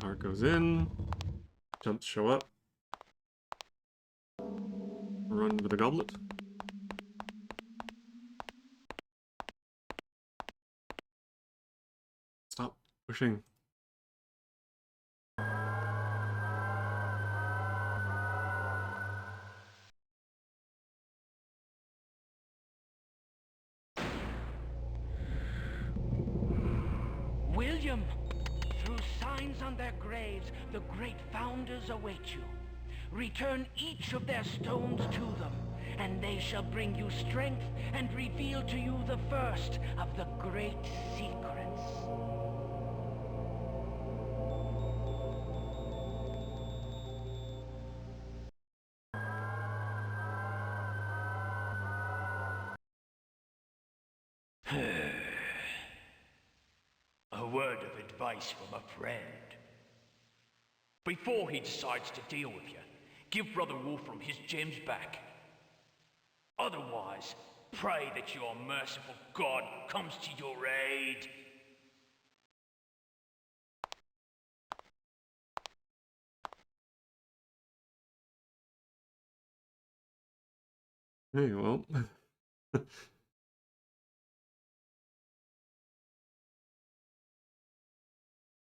Heart goes in. Jumps show up. Run with the goblet. Stop pushing. William, through signs on their graves, the great founders await you. Return each of their stones to them, and they shall bring you strength and reveal to you the first of the great secrets. A word of advice from a friend. Before he decides to deal with you, give Brother Wolfram his gems back. Otherwise, pray that your merciful God comes to your aid. Hey, well. I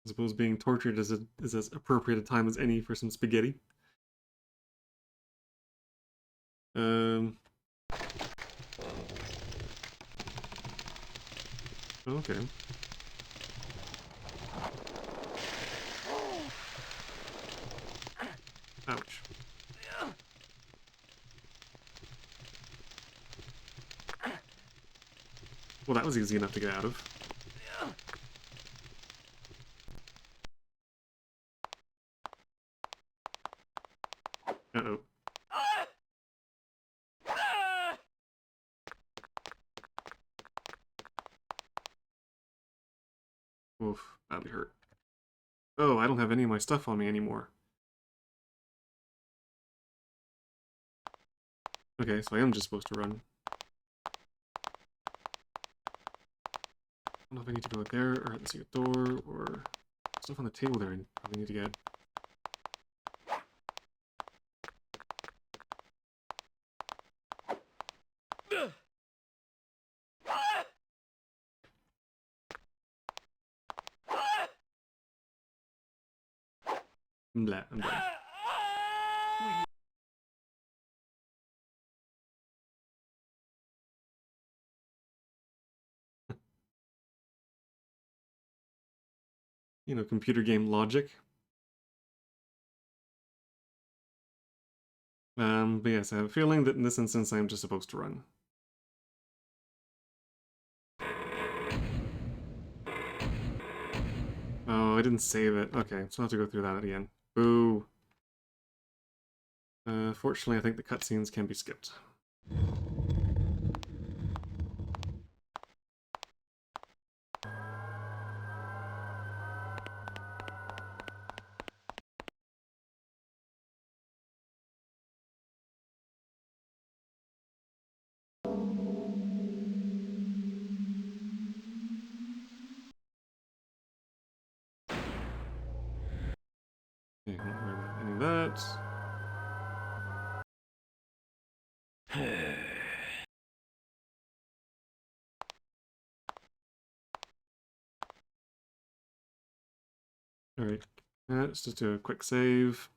suppose being tortured is as appropriate a time as any for some spaghetti. Okay. Ouch. Well, that was easy enough to get out of. Uh-oh. Oof, badly hurt. Oh, I don't have any of my stuff on me anymore. Okay, so I am just supposed to run. I don't know if I need to go out there, or at the secret door, or stuff on the table there I probably need to get. Blah, I'm done. You know, computer game logic. But yes, I have a feeling that in this instance I'm just supposed to run. Oh, I didn't save it. Okay, so I'll have to go through that again. Boo. Fortunately, I think the cutscenes can be skipped. out. Alright, let's just do a quick save.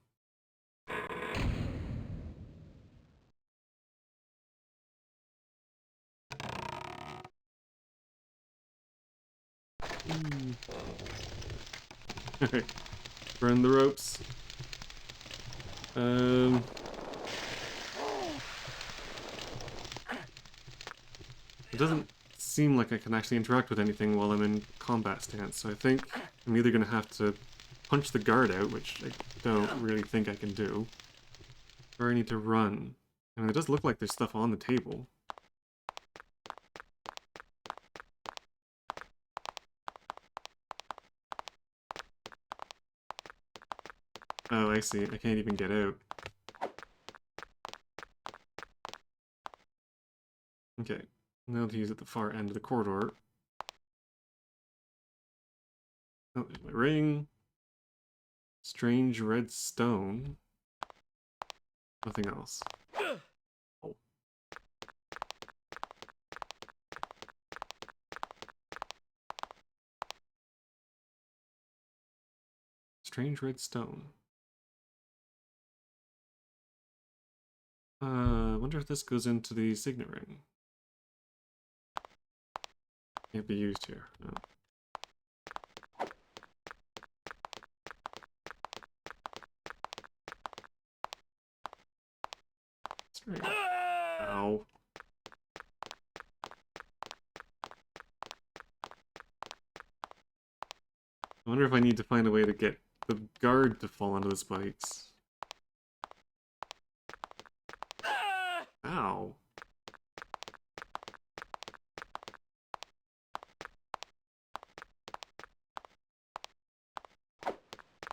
Alright, burn the ropes. It doesn't seem like I can actually interact with anything while I'm in combat stance, so I think I'm either going to have to punch the guard out, which I don't really think I can do, or I need to run. I mean, it does look like there's stuff on the table. Oh, I see. I can't even get out. Okay. Now to use at the far end of the corridor. Oh, there's my ring. Strange red stone. Nothing else. Oh. Strange red stone. I wonder if this goes into the signet ring. Can't be used here. No. Strange. Ow. I wonder if I need to find a way to get the guard to fall onto the spikes. Ow.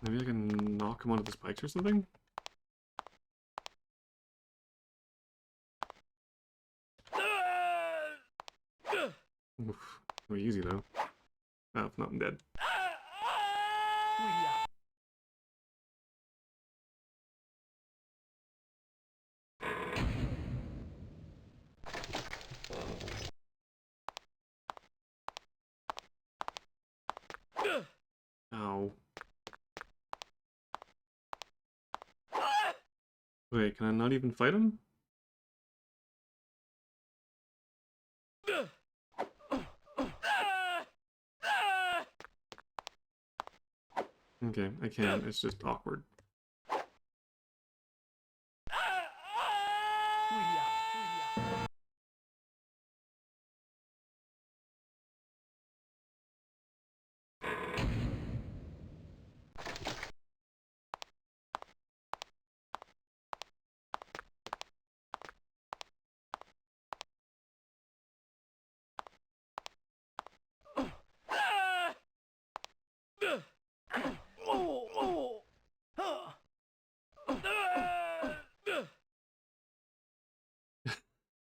Maybe I can knock him onto the spikes or something? Oof. Very easy though. Oh, if not, I'm dead. Ow. Wait, can I not even fight him? Okay, I can. It's just awkward.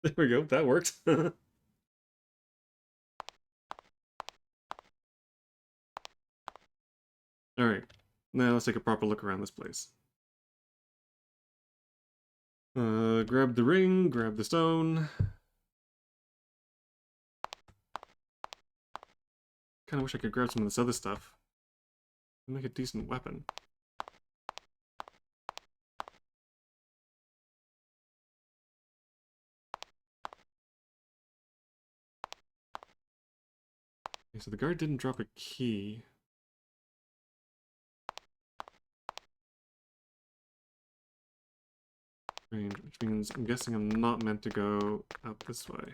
There we go, that worked. Alright, now let's take a proper look around this place. Grab the ring, grab the stone. Kinda wish I could grab some of this other stuff. Make a decent weapon. Okay, so the guard didn't drop a key. Strange, which means I'm guessing I'm not meant to go out this way.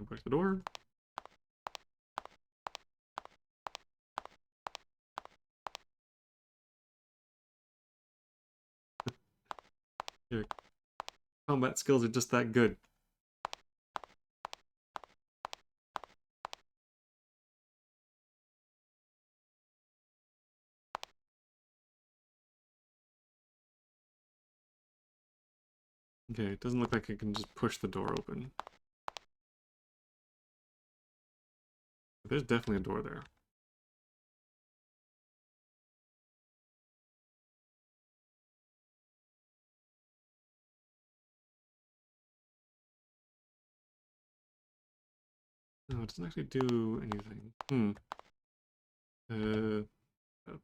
Push the door. Your combat skills are just that good. Okay, it doesn't look like I can just push the door open. There's definitely a door there. No, it doesn't actually do anything.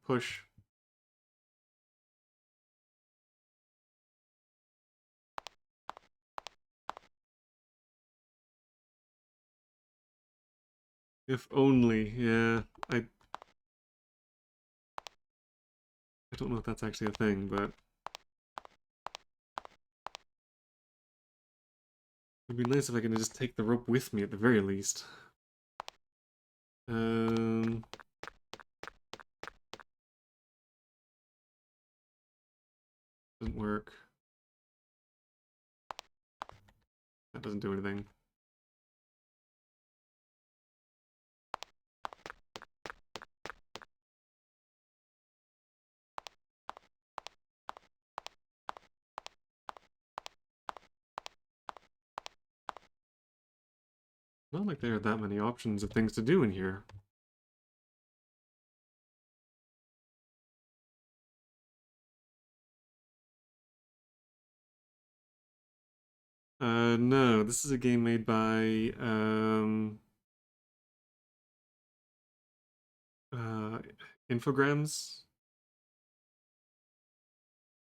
Push. If only, yeah. I don't know if that's actually a thing, but it'd be nice if I can just take the rope with me at the very least. Doesn't work. That doesn't do anything. Not like there are that many options of things to do in here. No, this is a game made by, uh, Infogrames?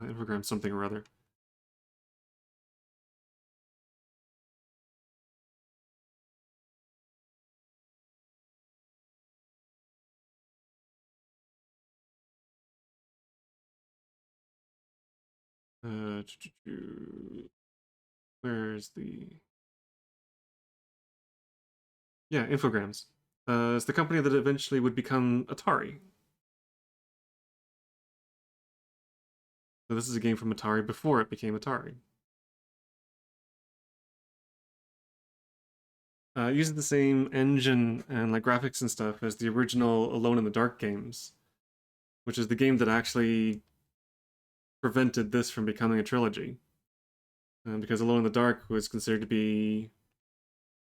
Infogrames something or other. Uh, Where's the... Yeah, Infogrames. It's the company that eventually would become Atari. So this is a game from Atari before it became Atari. It uses the same engine and like graphics and stuff as the original Alone in the Dark games, which is the game that actually prevented this from becoming a trilogy. Because Alone in the Dark was considered to be,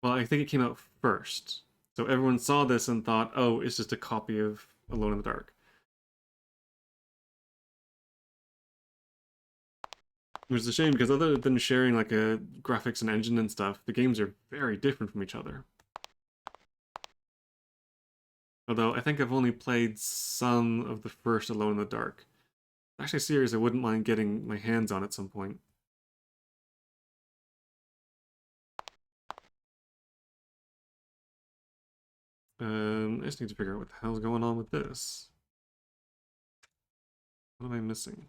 well, I think it came out first. So everyone saw this and thought, oh, it's just a copy of Alone in the Dark. Which is a shame because other than sharing like a graphics and engine and stuff, the games are very different from each other. Although I think I've only played some of the first Alone in the Dark. Actually, a series I wouldn't mind getting my hands on at some point. I just need to figure out what the hell's going on with this. What am I missing?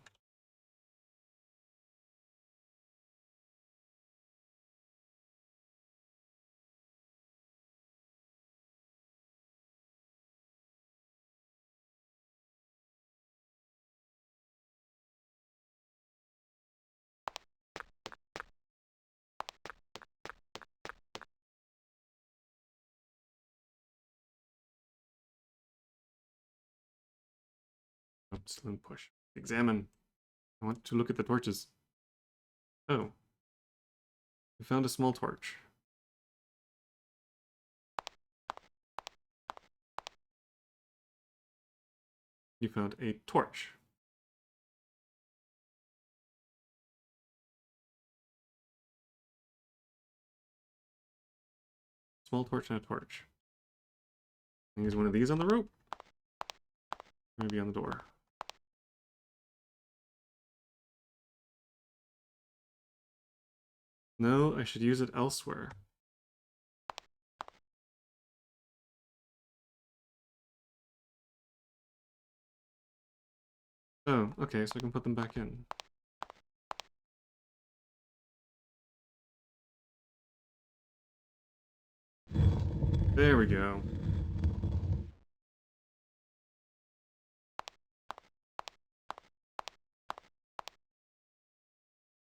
Oh, slim push. Examine. I want to look at the torches. Oh. We found a small torch. You found a torch. Small torch and a torch. Use one of these on the rope. Maybe on the door. No, I should use it elsewhere. Oh, okay, so I can put them back in. There we go.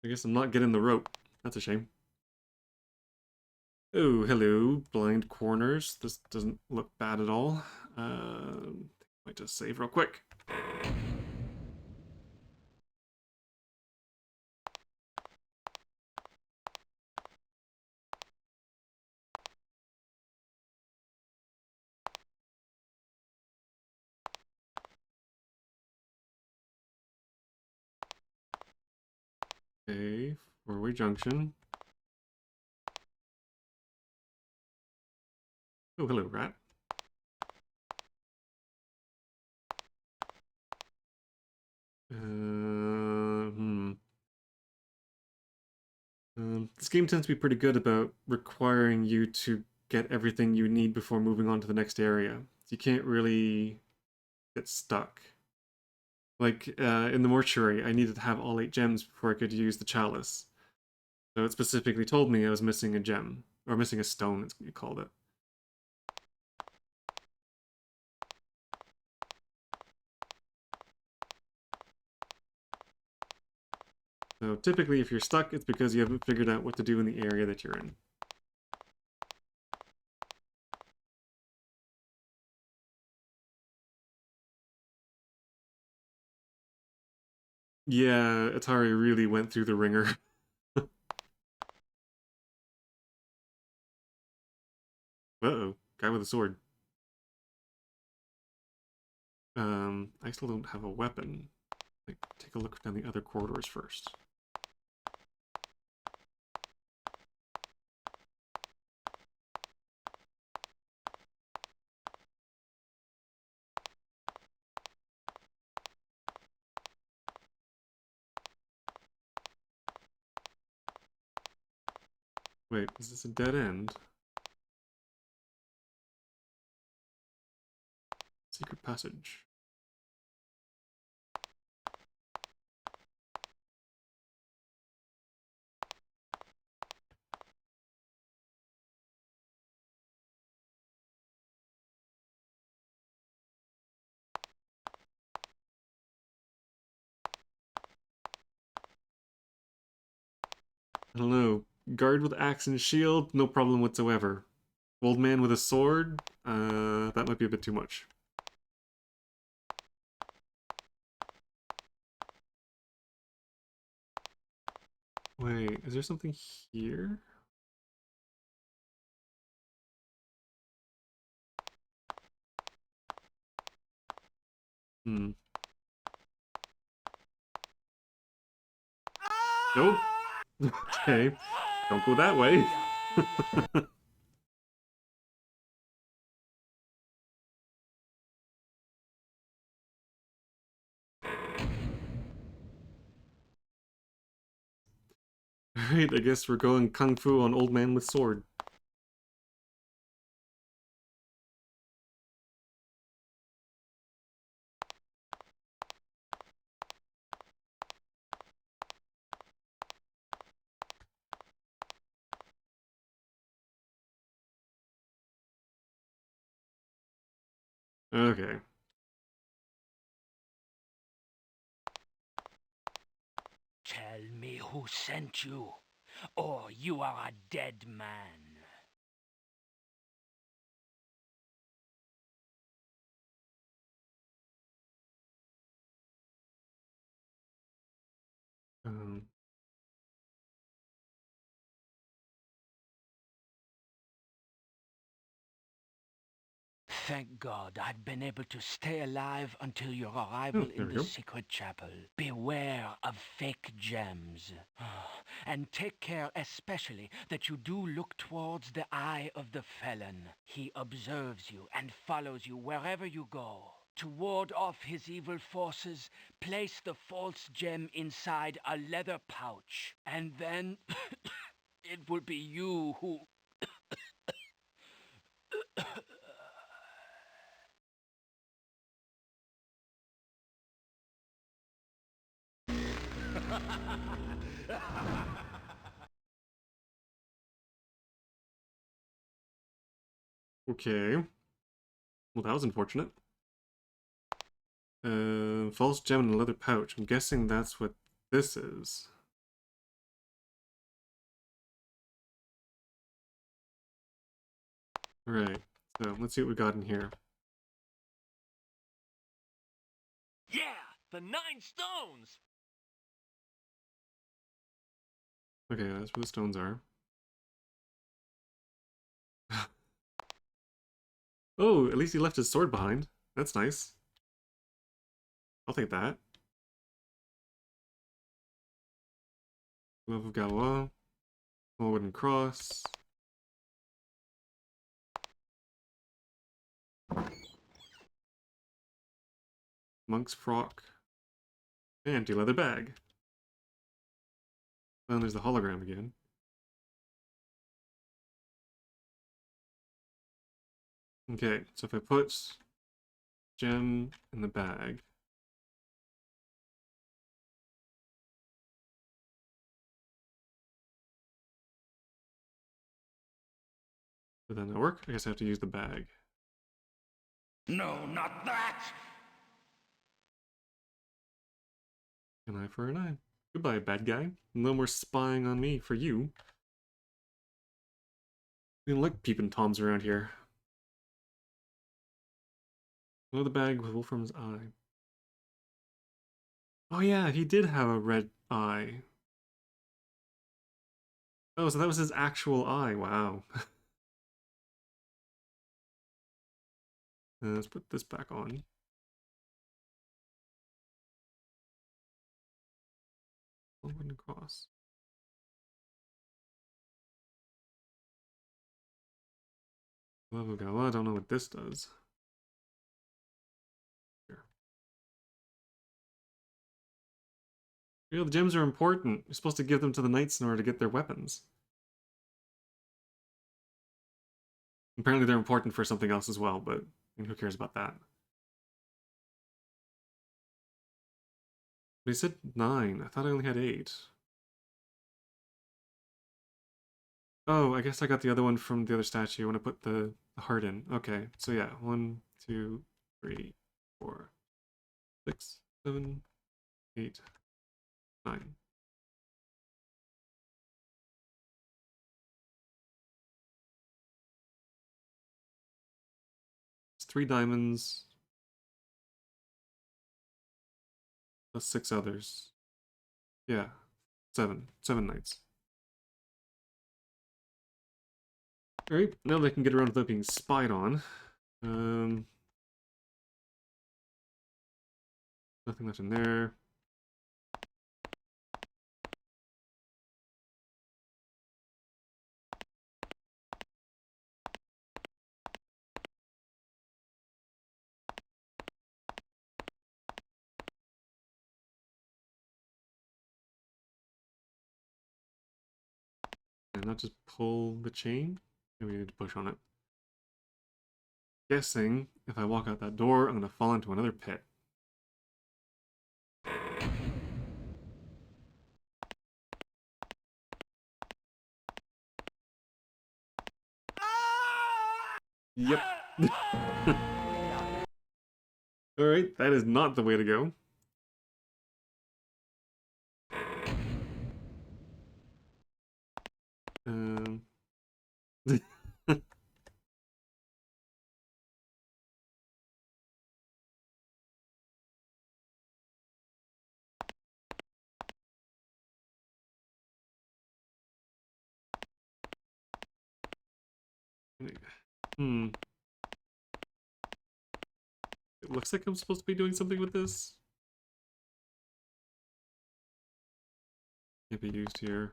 I guess I'm not getting the rope. That's a shame. Oh, hello, blind corners. This doesn't look bad at all. Might just save real quick. Okay, four-way junction. Oh, hello, rat. Hmm. This game tends to be pretty good about requiring you to get everything you need before moving on to the next area. You can't really get stuck. Like, in the mortuary, I needed to have all 8 gems before I could use the chalice. So it specifically told me I was missing a gem. Or missing a stone, as you called it. So typically, if you're stuck, it's because you haven't figured out what to do in the area that you're in. Yeah, Atari really went through the ringer. Uh-oh, guy with a sword. I still don't have a weapon. Like, take a look down the other corridors first. Wait, is this a dead end? Secret passage. I don't know. Guard with axe and shield, no problem whatsoever. Old man with a sword, that might be a bit too much. Wait, is there something here? Hmm. Nope. Okay. Don't go that way. Alright, I guess we're going kung fu on old man with sword. Okay. Tell me who sent you, or you are a dead man. Um, Thank God I've been able to stay alive until your oh, arrival there in we the go. secret chapel. Beware of fake gems. And take care especially that you do look towards the eye of the felon. He observes you and follows you wherever you go. To ward off his evil forces, place the false gem inside a leather pouch. And then it will be you who... Okay. Well, that was unfortunate. False gem in a leather pouch. I'm guessing that's what this is. Right. So let's see what we got in here. Yeah, the 9 stones! Okay, that's where the stones are. Oh, at least he left his sword behind. That's nice. I'll take that. Glove of Galois. Small wooden cross. Monk's frock. Empty leather bag. And there's the hologram again. Okay, so if I put gem in the bag. Did that not work? I guess I have to use the bag. No, not that! An eye for an eye. Goodbye, bad guy. No more spying on me for you. We don't like peeping toms around here. Below the bag with Wolfram's eye. Oh yeah, he did have a red eye. Oh, so that was his actual eye. Wow. Let's put this back on. Wooden cross. Glove of Galois, I don't know what this does. Here. You know, the gems are important. You're supposed to give them to the knights in order to get their weapons. Apparently they're important for something else as well, but who cares about that? But he said 9. I thought I only had 8. Oh, I guess I got the other one from the other statue when I put the heart in. Okay, so yeah, 1, 2, 3, 4, 6, 7, 8, 9. It's 3 diamonds. Plus 6 others. Yeah, 7. 7 knights. Alright, now they can get around without being spied on. Nothing left in there. And not just pull the chain. Maybe we need to push on it. Guessing if I walk out that door, I'm gonna fall into another pit. Yep. Alright, that is not the way to go. Hmm. It looks like I'm supposed to be doing something with this. Can't be used here.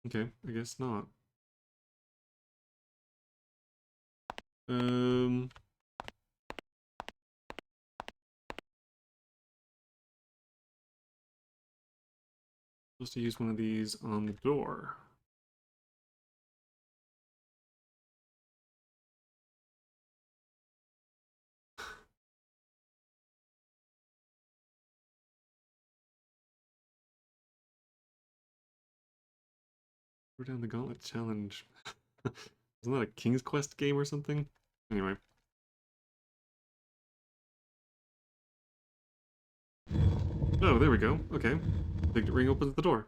Okay, I guess not. Um. Supposed to use one of these on the door. We're down the Gauntlet Challenge. Isn't that a King's Quest game or something? Anyway. Oh, there we go. Okay. Big ring opens the door.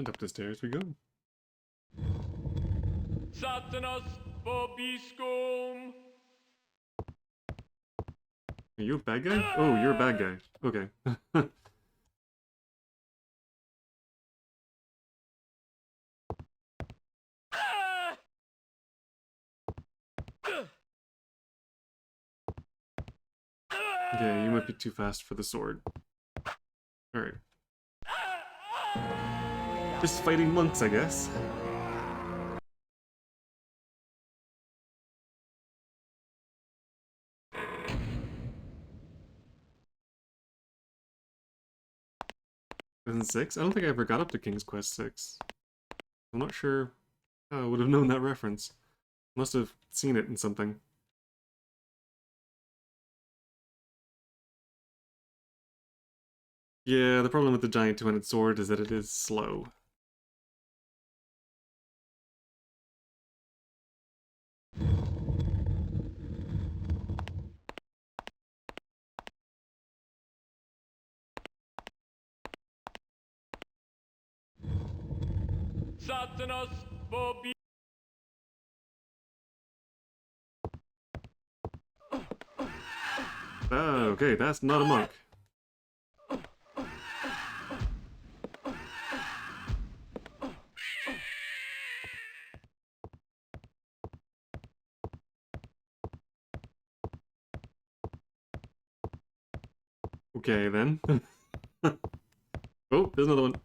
And up the stairs we go. Satanas vobiscum! Are you a bad guy? Oh, you're a bad guy. Okay. Okay, you might be too fast for the sword. Alright. Just fighting monks, I guess. Season 6? I don't think I ever got up to King's Quest 6. I'm not sure how I would have known that reference. Must have seen it in something. Yeah, the problem with the giant two-handed sword is that it is slow. Satanas vobiscum! Ah, okay, that's not a monk. Okay, then. Oh, there's another one.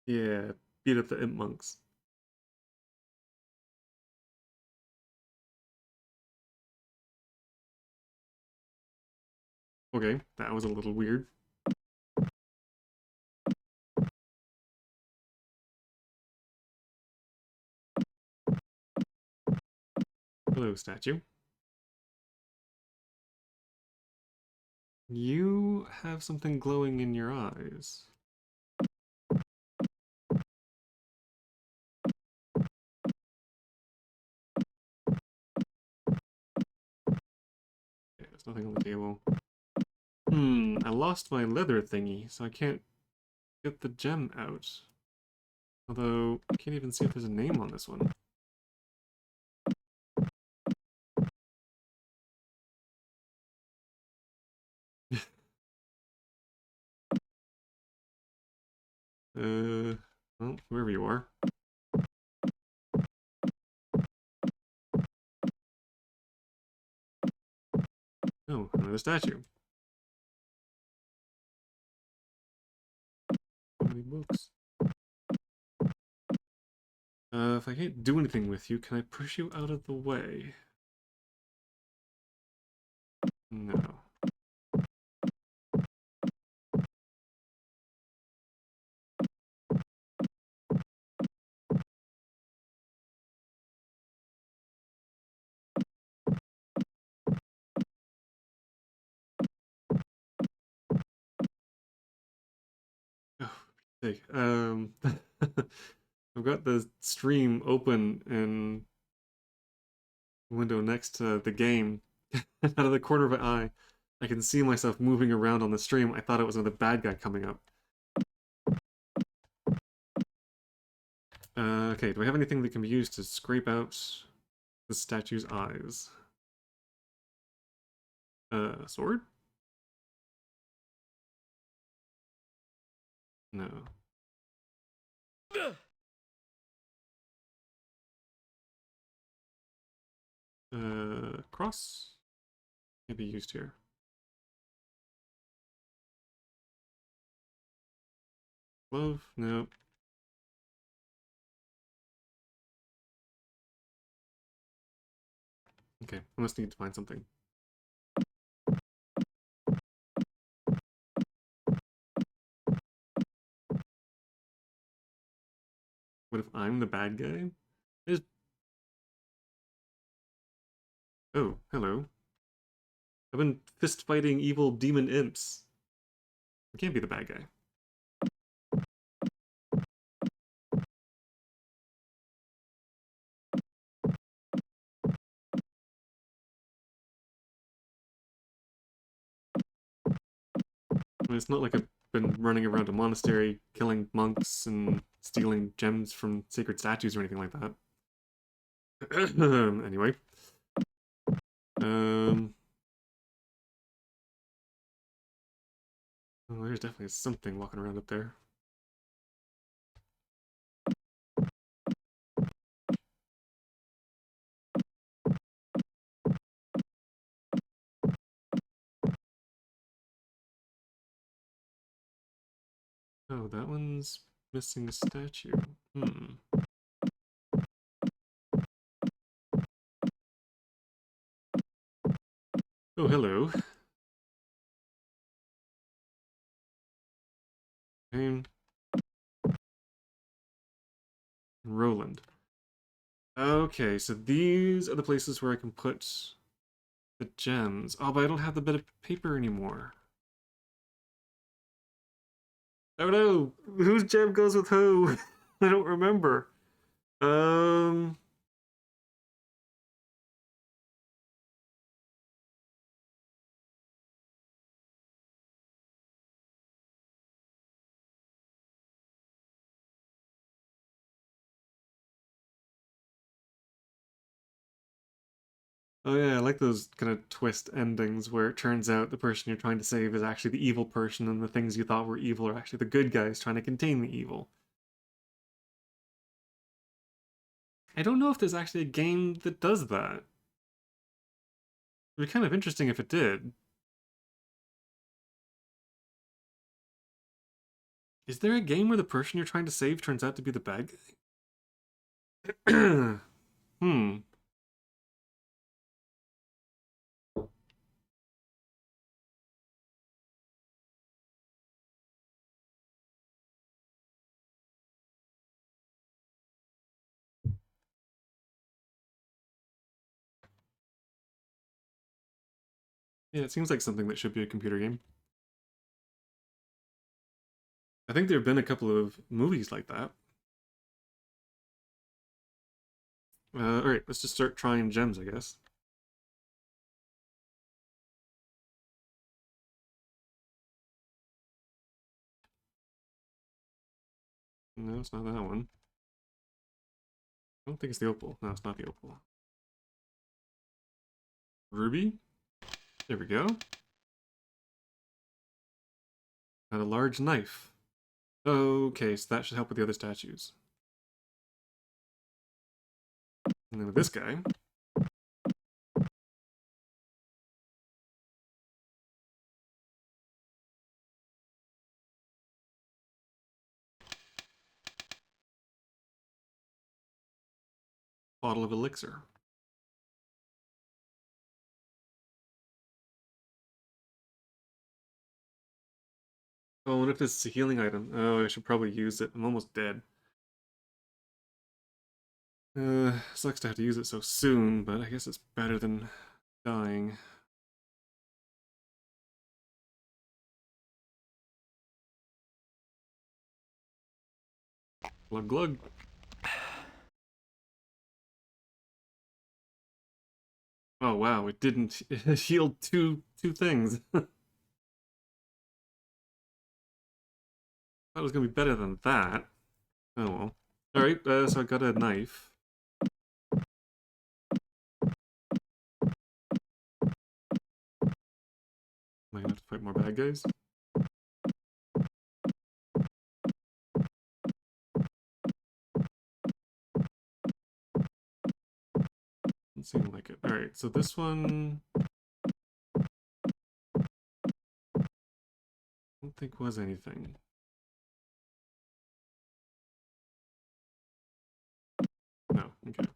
Yeah, beat up the imp monks. Okay, that was a little weird. Hello, statue. You have something glowing in your eyes. Okay, there's nothing on the table. I lost my leather thingy, so I can't get the gem out. Although, I can't even see if there's a name on this one. Well, whoever you are. Oh, another statue. How many books? If I can't do anything with you, can I push you out of the way? No. Oh, sake. I've got the stream open in the window next to the game. Out of the corner of my eye, I can see myself moving around on the stream. I thought it was another bad guy coming up. Okay, do I have anything that can be used to scrape out the statue's eyes? Sword? No. Cross? Can't be used here. Glove? No. Okay, I must need to find something. What if I'm the bad guy? Oh, hello. I've been fist fighting evil demon imps. I can't be the bad guy. It's not like I've been running around a monastery killing monks and stealing gems from sacred statues or anything like that. Anyway. Oh, there's definitely something walking around up there. Oh, that one's missing a statue. Hmm. Oh, hello. Name Roland. Okay, so these are the places where I can put the gems. Oh, but I don't have the bit of paper anymore. Oh no! Whose gem goes with who? I don't remember. Um... Oh yeah, I like those kind of twist endings where it turns out the person you're trying to save is actually the evil person and the things you thought were evil are actually the good guys trying to contain the evil. I don't know if there's actually a game that does that. It'd be kind of interesting if it did. Is there a game where the person you're trying to save turns out to be the bad guy? Hmm. Yeah, it seems like something that should be a computer game. I think there have been a couple of movies like that. Alright, let's just start trying gems, I guess. No, it's not that one. I don't think it's the opal. No, it's not the opal. Ruby? There we go. And a large knife. Okay, so that should help with the other statues. And then with this guy. Bottle of elixir. Oh, what if this is a healing item? Oh, I should probably use it. I'm almost dead. Sucks to have to use it so soon, but I guess it's better than dying. Glug glug. Oh wow, it didn't it healed two things. That was gonna be better than that. Oh well. Alright, so I got a knife. Am I gonna have to fight more bad guys? Doesn't seem like it. Alright, so this one I don't think was anything. No, okay.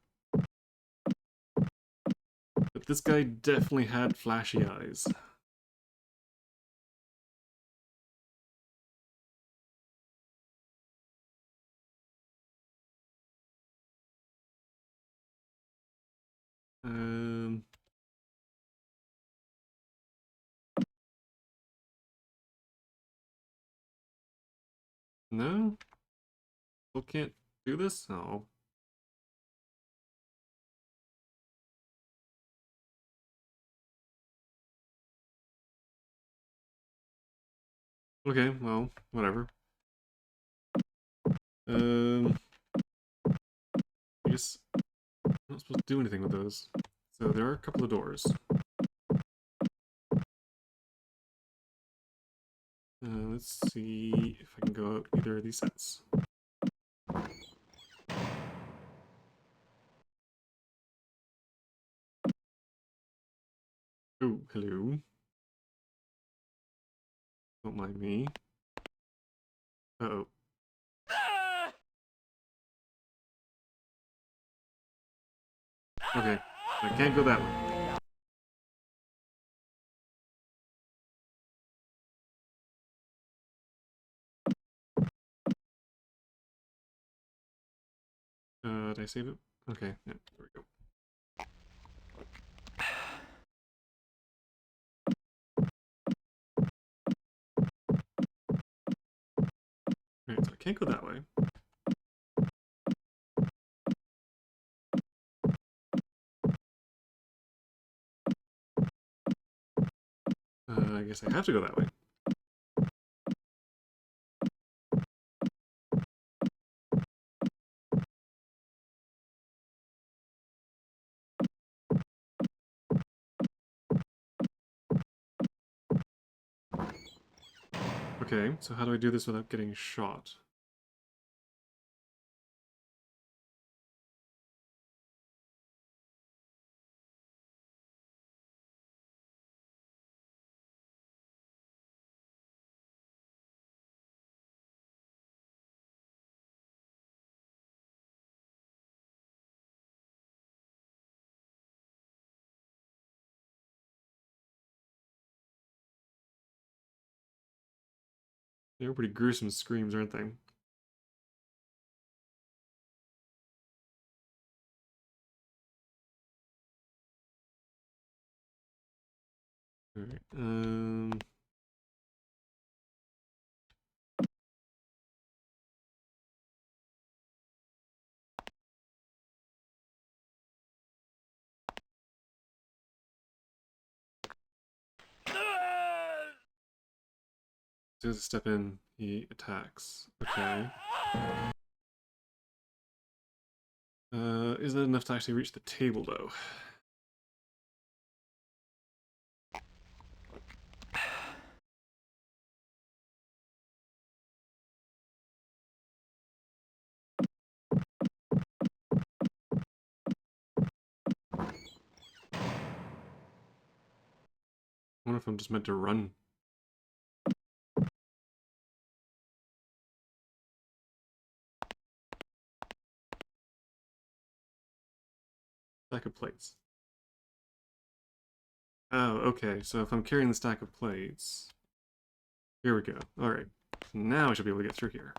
But this guy definitely had flashy eyes. Um, no? Still can't do this? Oh. Okay, well, whatever. I guess I'm not supposed to do anything with those. So there are a couple of doors. Let's see if I can go out either of these sets. Oh, hello. Don't mind me. Uh-oh. Okay, I can't go that way. Did I save it? Okay, yeah, there we go. Alright, so I can't go that way. I guess I have to go that way. Okay, so how do I do this without getting shot? They were pretty gruesome screams, aren't they? Alright, as soon as I step in, he attacks. Okay. Is that enough to actually reach the table, though? I wonder if I'm just meant to run. Stack of plates. Oh, okay, so if I'm carrying the stack of plates... Here we go. Alright. Now I should be able to get through here.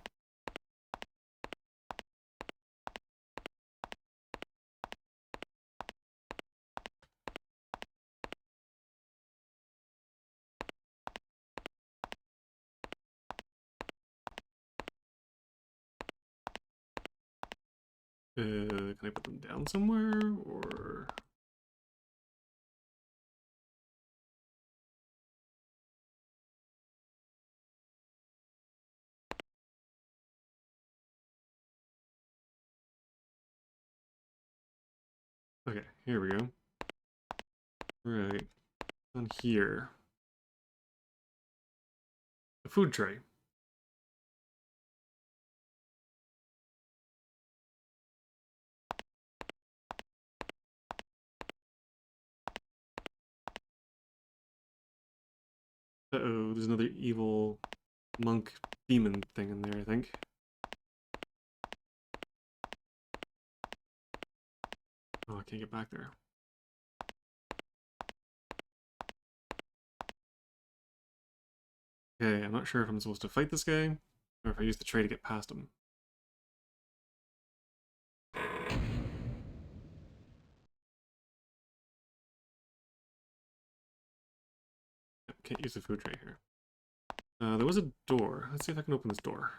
Can I put them down somewhere, or... Okay, here we go. Right. On here. The food tray. Uh-oh, there's another evil monk demon thing in there, I think. Oh, I can't get back there. Okay, I'm not sure if I'm supposed to fight this guy, or if I use the tray to get past him. Can't use the food tray here. There was a door. Let's see if I can open this door.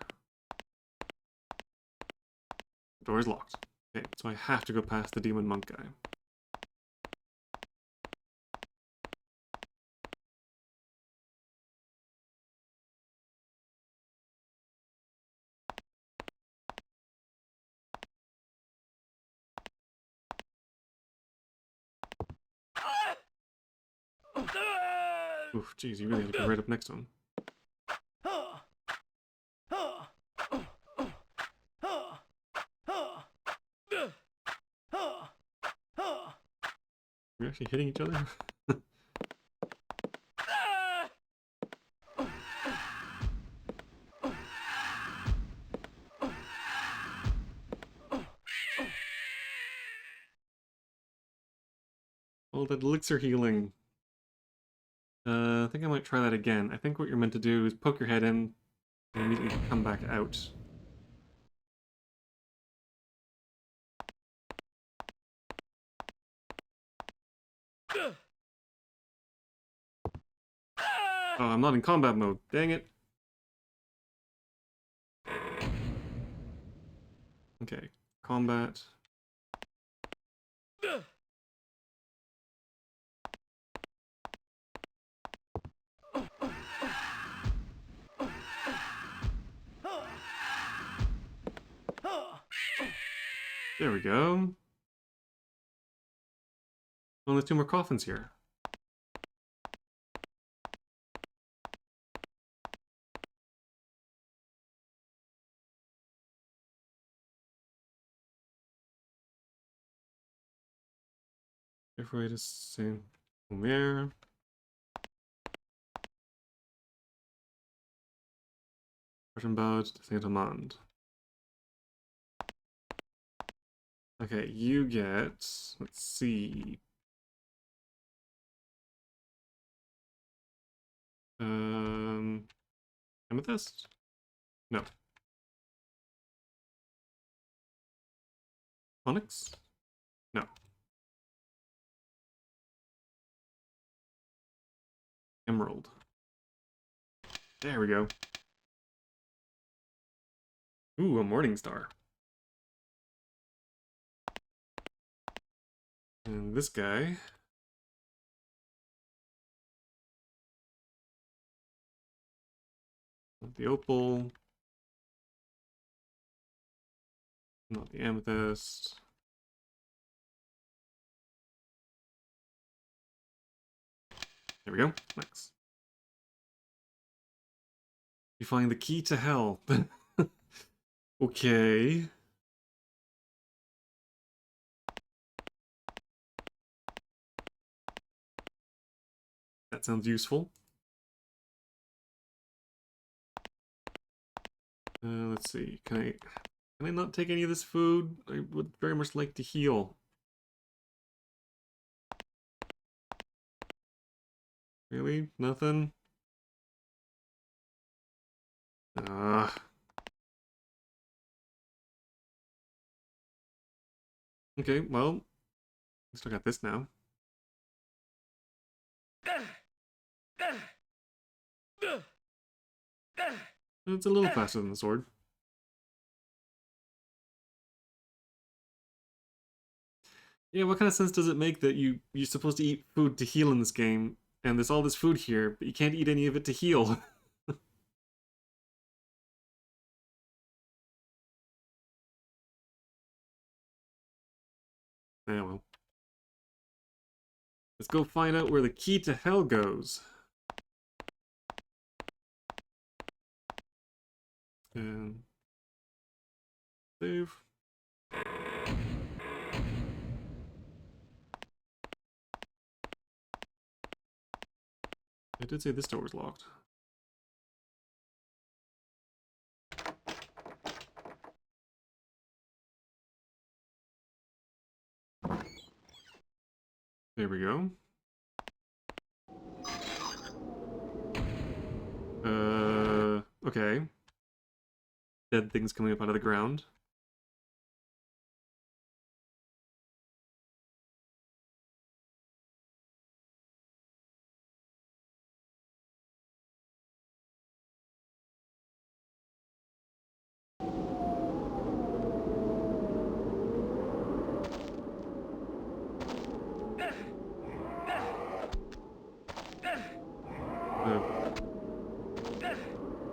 The door is locked. Okay, so I have to go past the demon monk guy. Oof, jeez, you really have to go right up next to him. We're actually hitting each other? Oh, that elixir healing. I think I might try that again. I think what you're meant to do is poke your head in and immediately come back out. Oh, I'm not in combat mode. Dang it. Okay, combat. There we go. Oh, there's 2 more coffins here. Careful way to say Omer. About Saint Amand. Okay, you get, let's see. Amethyst? No. Onyx? No. Emerald. There we go. Ooh, a morning star. And this guy. Not the opal. Not the amethyst. There we go. Nice. You find the key to hell. Okay. That sounds useful. Let's see. Can I not take any of this food? I would very much like to heal. Really? Nothing? Okay, well, at least I got this now. It's a little faster than the sword. Yeah, what kind of sense does it make that you're supposed to eat food to heal in this game, and there's all this food here, but you can't eat any of it to heal? Yeah, well. Let's go find out where the key to hell goes. And save. I did say this door was locked. There we go. Okay. Dead things coming up out of the ground.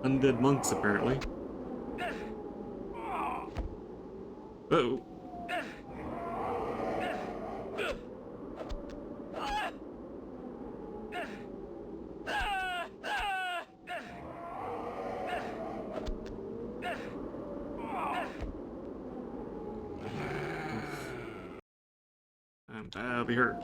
Undead monks, apparently. Uh-oh. I'm badly hurt.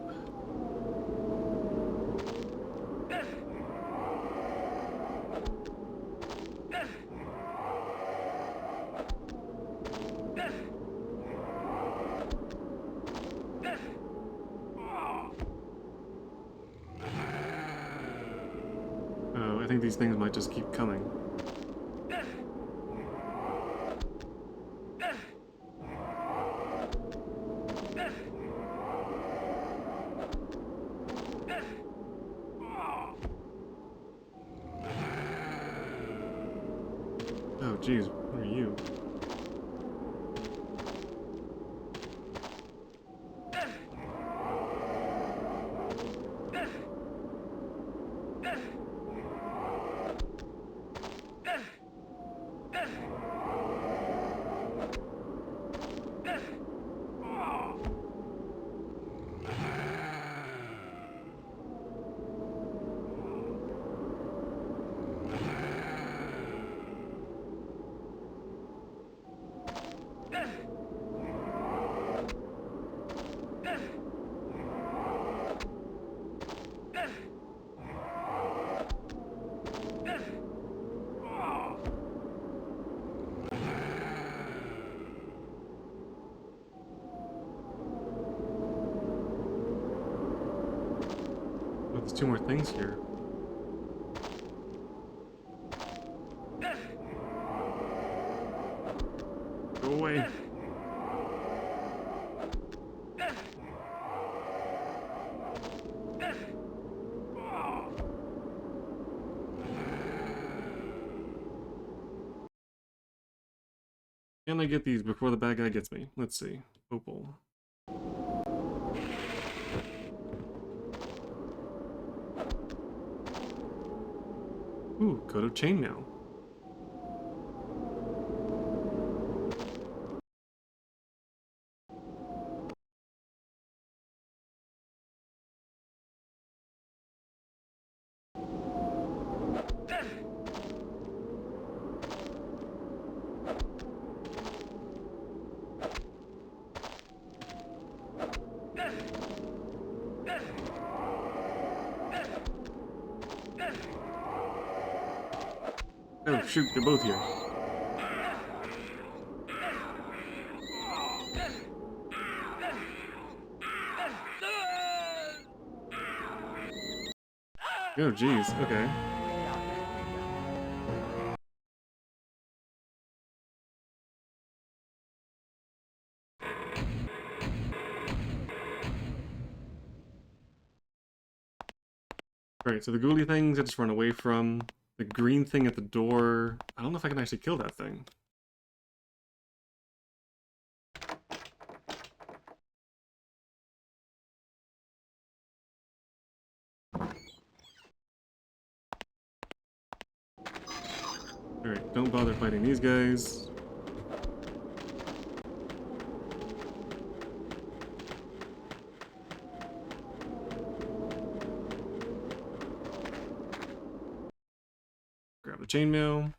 Oh, I think these things might just keep coming. Oh, geez, what are you? Oh, there's two more things here. Go away. Can I get these before the bad guy gets me? Let's see. Opal. Ooh, coat of chainmail. Oh shoot, they're both here. Oh geez, okay. Alright, so the ghoulie things I just run away from. The green thing at the door, I don't know if I can actually kill that thing. Alright, don't bother fighting these guys. Grab the chainmail.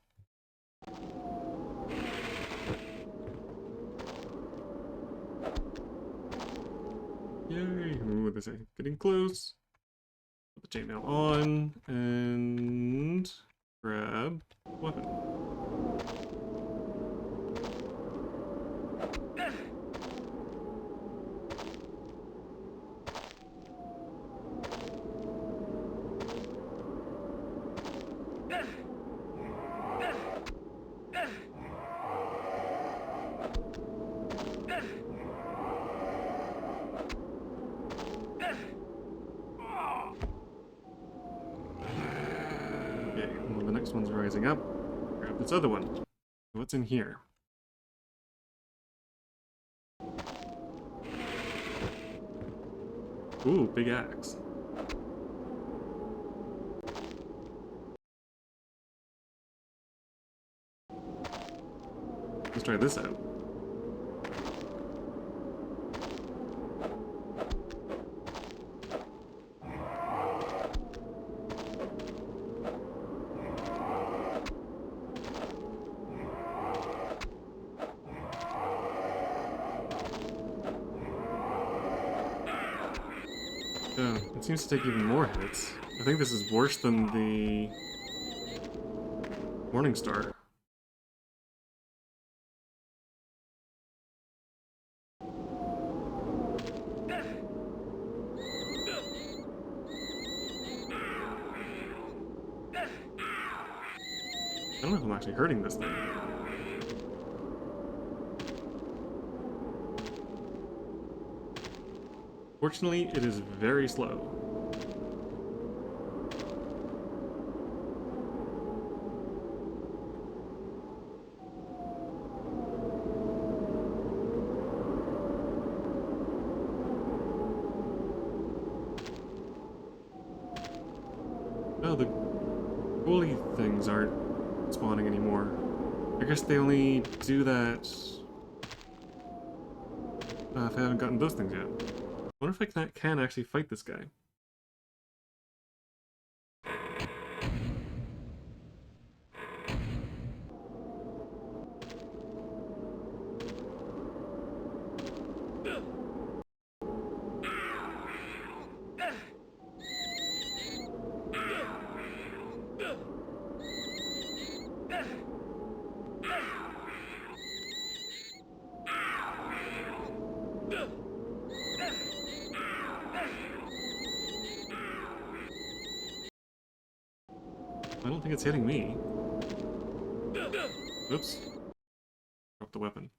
Yay! Ooh, this is getting close. Put the chainmail on and grab weapon. Okay, well, the next one's rising up. Grab this other one. What's in here? Ooh, big axe. Let's try this out. Yeah, it seems to take even more hits. I think this is worse than the Morning Star. I don't know if I'm actually hurting this thing. Fortunately, it is very slow. Oh, the goalie things aren't spawning anymore. I guess they only do that if I haven't gotten those things yet. I wonder if I can actually fight this guy. I don't think it's hitting me. Oops. Dropped the weapon.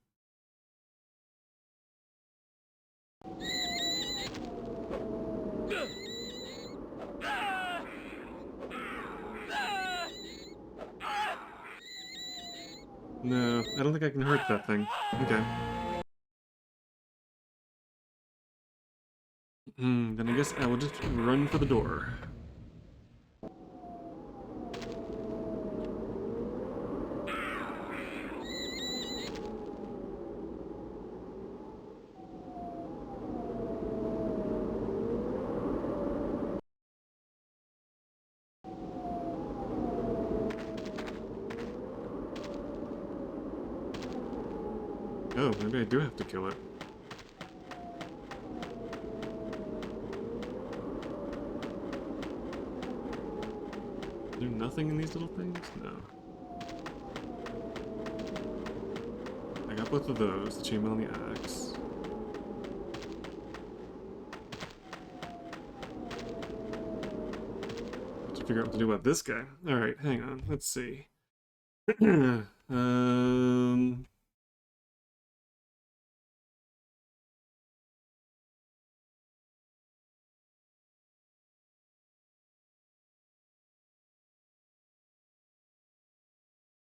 No, I don't think I can hurt that thing. Okay. Then I guess I will just run for the door. Oh, maybe I do have to kill it. Is there nothing in these little things? No. I got both of those, the chainmail and the axe. Have to figure out what to do about this guy. Alright, hang on, let's see.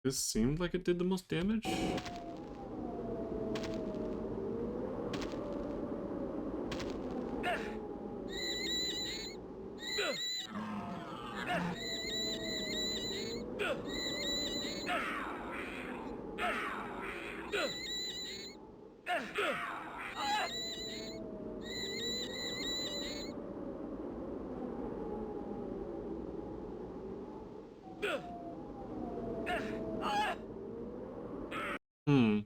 This seemed like it did the most damage. Hmm.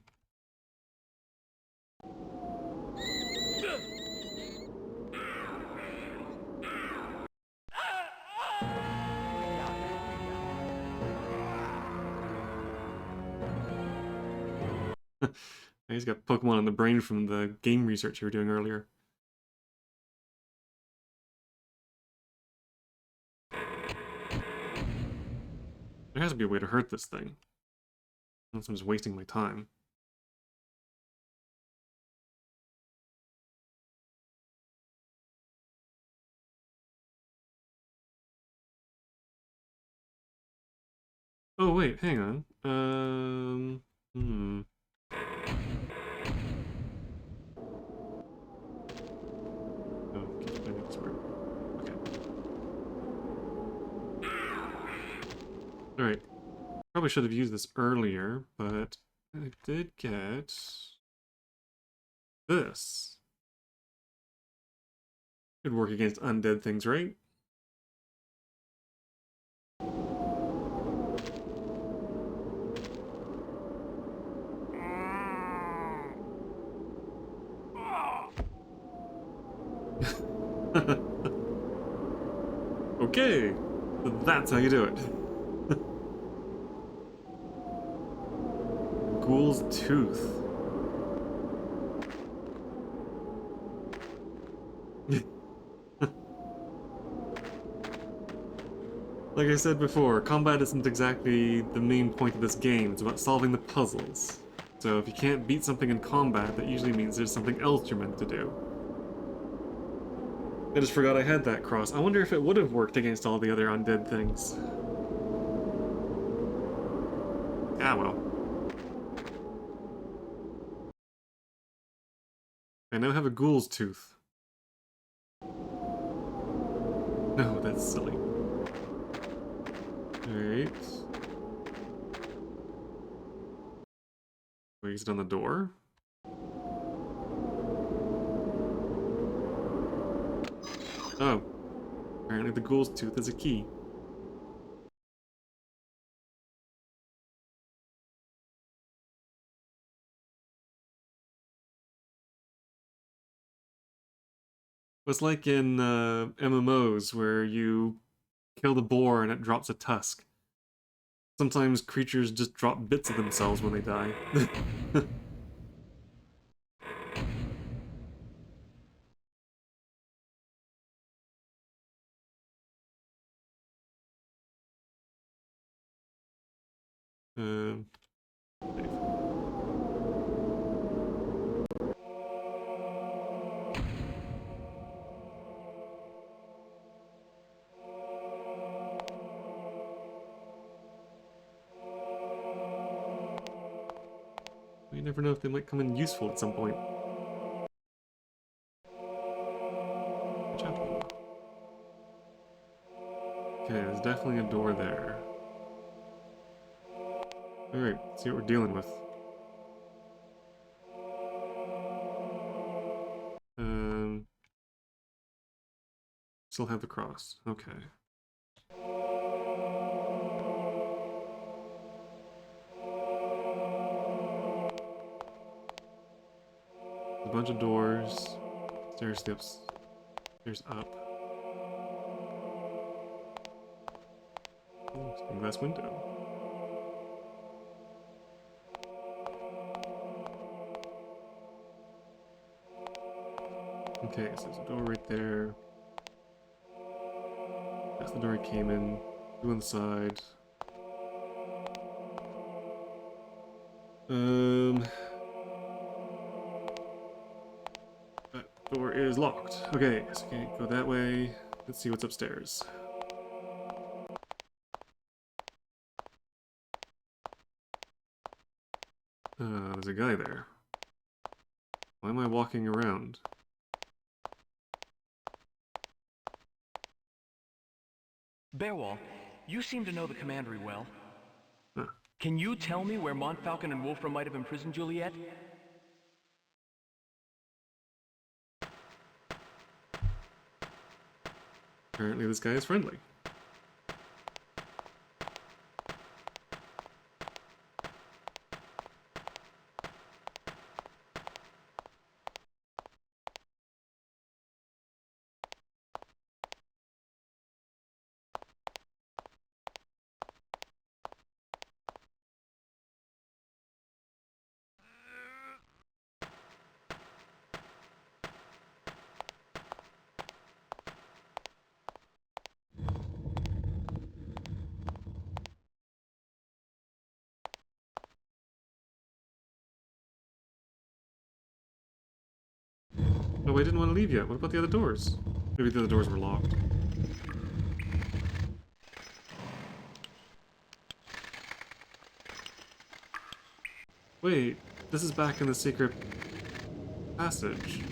He's got Pokemon in the brain from the game research you were doing earlier. There has to be a way to hurt this thing. Unless I'm just wasting my time. Oh wait, hang on. Oh, maybe this work. Okay. Alright. Probably should have used this earlier, but I did get this. Could work against undead things, right? Okay, so that's how you do it. Ghoul's Tooth. Like I said before, combat isn't exactly the main point of this game, it's about solving the puzzles. So if you can't beat something in combat, that usually means there's something else you're meant to do. I just forgot I had that cross. I wonder if it would have worked against all the other undead things. Ah well. I now have a ghoul's tooth. No, that's silly. Alright. Wait, is it on the door? Oh. Apparently the ghoul's tooth is a key. It's like in MMOs where you kill the boar and it drops a tusk. Sometimes creatures just drop bits of themselves when they die. um, you never know if they might come in useful at some point. Chapel. Okay, there's definitely a door there. Alright, see what we're dealing with. Still have the cross. Okay. A bunch of doors. Stairs, steps. Stairs up. Oh, stained glass window. Okay, so there's a door right there. That's the door I came in. Two on the side. That door is locked. Okay, so can't go that way. Let's see what's upstairs. There's a guy there. Why am I walking around? Bearwall, you seem to know the commandery well. Huh. Can you tell me where Montfalcon and Wolfram might have imprisoned Juliet? Apparently this guy is friendly. Oh, I didn't want to leave yet. What about the other doors? Maybe the other doors were locked. Wait, this is back in the secret passage.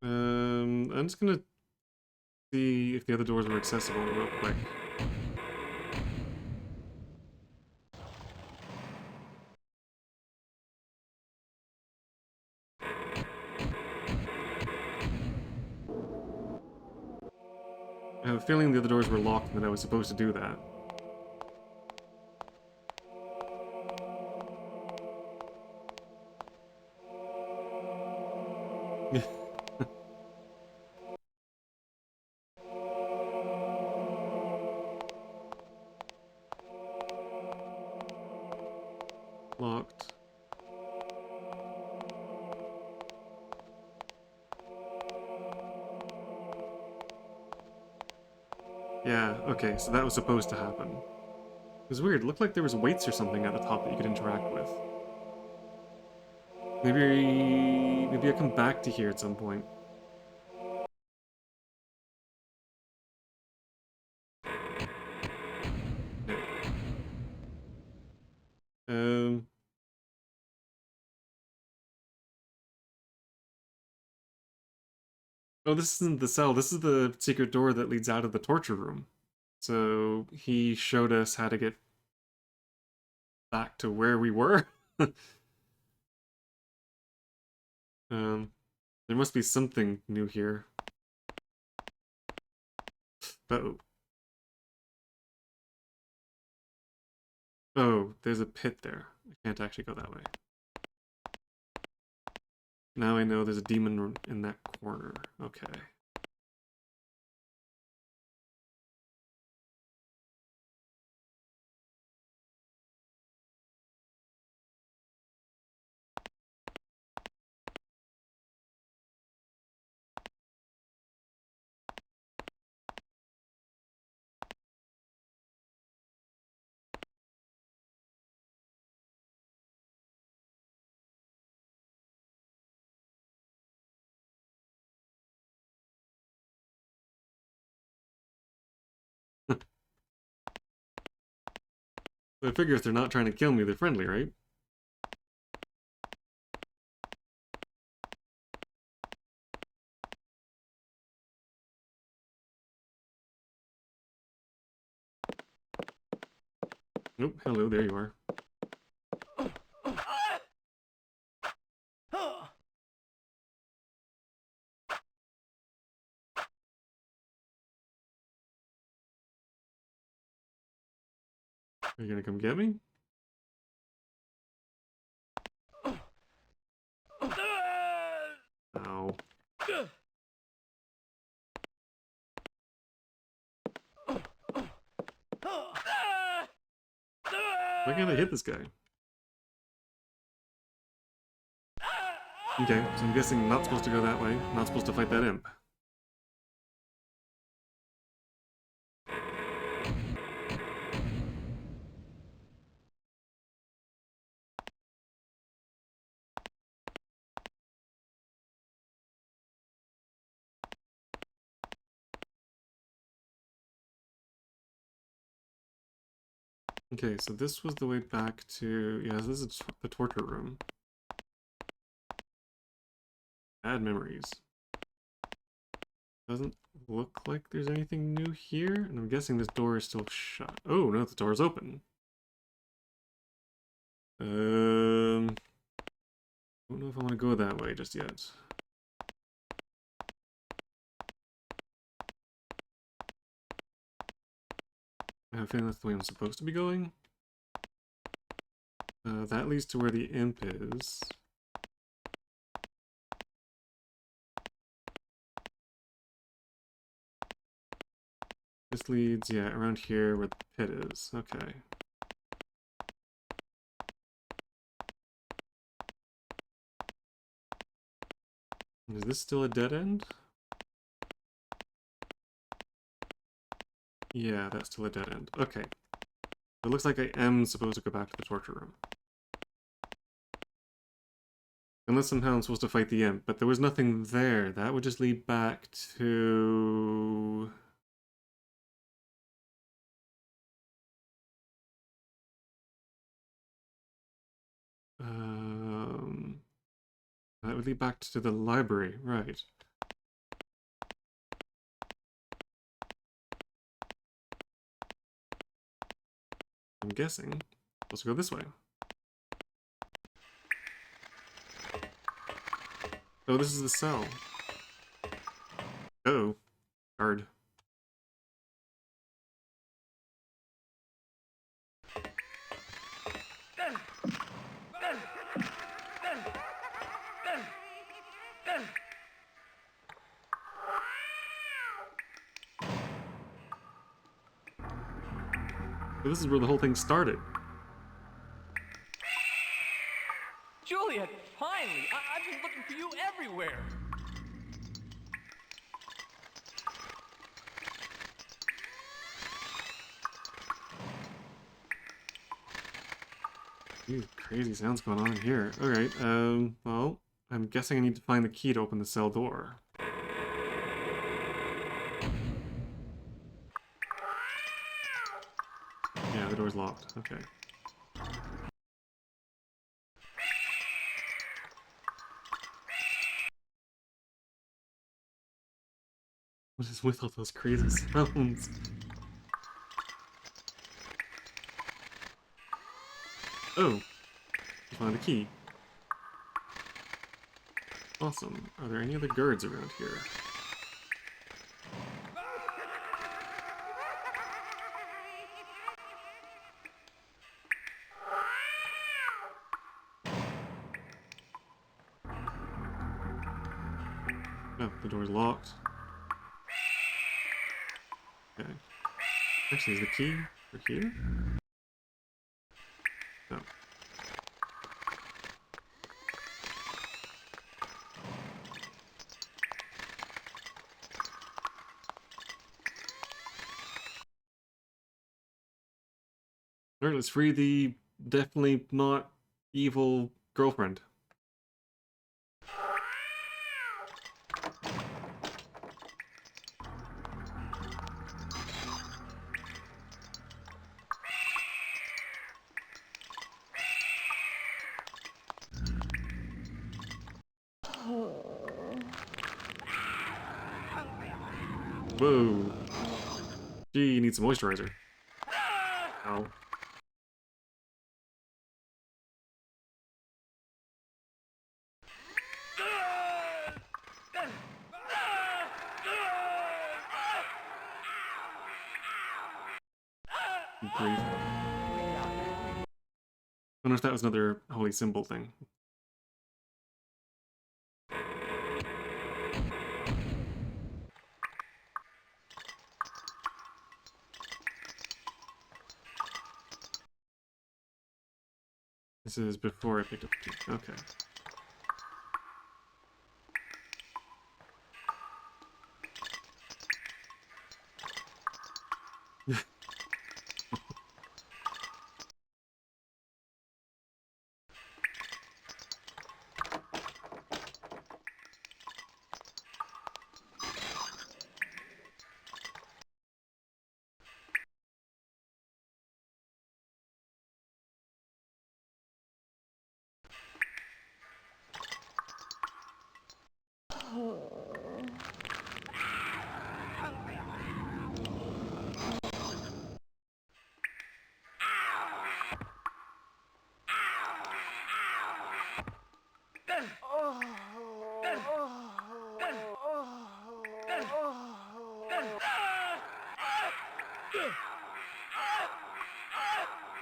I'm just gonna see if the other doors were accessible real quick. I have a feeling the other doors were locked and that I was supposed to do that. Locked. Yeah, okay, so that was supposed to happen. It was weird, it looked like there was weights or something at the top that you could interact with. Maybe I come back to here at some point. Um... Oh, this isn't the cell, this is the secret door that leads out of the torture room. So he showed us how to get back to where we were. There must be something new here. Uh-oh. Oh, there's a pit there. I can't actually go that way. Now I know there's a demon in that corner. Okay. I figure if they're not trying to kill me, they're friendly, right? Nope, hello, there you are. Are you gonna come get me? Ow. Why can't I hit this guy? Okay, so I'm guessing I'm not supposed to go that way. Not supposed to fight that imp. Okay, so this was the way back to... Yeah, this is the torture room. Bad memories. Doesn't look like there's anything new here, and I'm guessing this door is still shut. Oh, no, the door is open. I don't know if I want to go that way just yet. I have a feeling that's the way I'm supposed to be going. That leads to where the imp is. This leads, yeah, around here where the pit is. Okay. Is this still a dead end? Yeah, that's still a dead end. Okay. It looks like I am supposed to go back to the torture room. Unless somehow I'm supposed to fight the imp, but there was nothing there. That would just lead back to... That would lead back to the library, right. I'm guessing. Let's go this way. Oh, this is the cell. Uh-oh. Guard. So this is where the whole thing started. everywhere. These crazy sounds going on in here. Alright, well, I'm guessing I need to find the key to open the cell door. Yeah, the door's locked. Okay. What is with all those crazy sounds? Oh! I found a key. Awesome. Are there any other guards around here? Oh, the door's locked. Okay. Actually, is the key for here? No. Alright, let's free the definitely not evil girlfriend. Whoa. Gee, you need some moisturizer. Ow. Grief. I wonder if that was another holy symbol thing. This is before I picked up the key. Okay.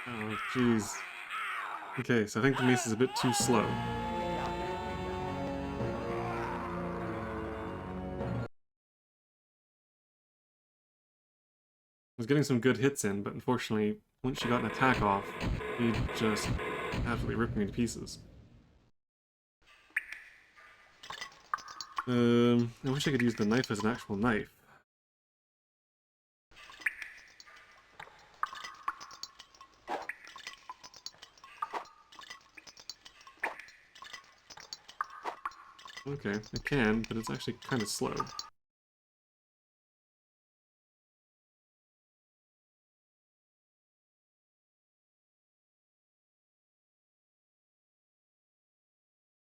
Oh, jeez. Okay, so I think the mace is a bit too slow. I was getting some good hits in, but unfortunately, once she got an attack off, he just absolutely ripped me to pieces. I wish I could use the knife as an actual knife. Okay, I can, but it's actually kind of slow.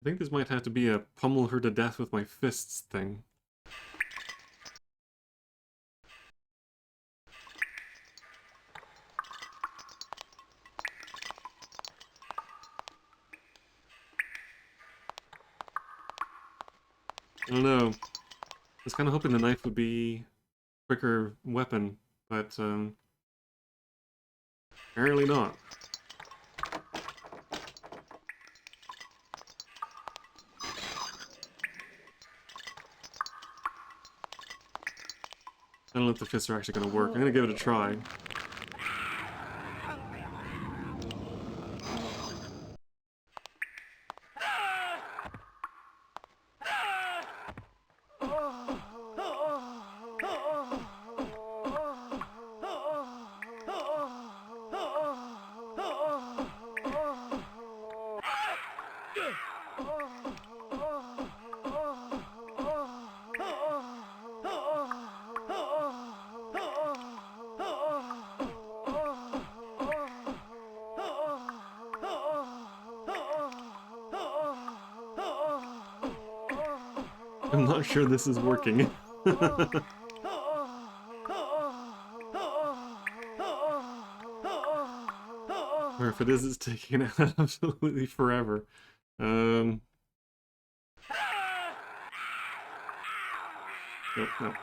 I think this might have to be a pummel her to death with my fists thing. I don't know. I was kind of hoping the knife would be a quicker weapon, but apparently not. I don't know if the fists are actually going to work. I'm going to give it a try. I'm not sure this is working. Or if it is, it's taking absolutely forever. Nope, no.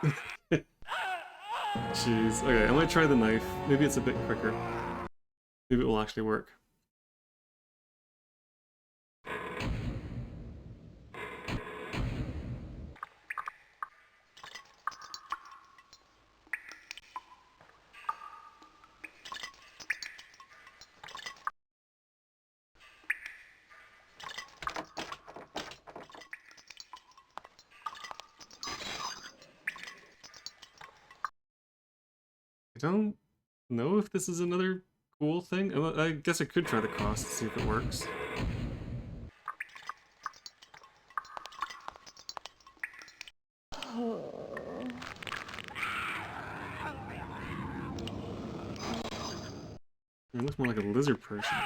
Jeez. Okay, I might try the knife. Maybe it's a bit quicker. Maybe it will actually work. I don't know if this is another cool thing. I guess I could try the cross to see if it works. It looks more like a lizard person.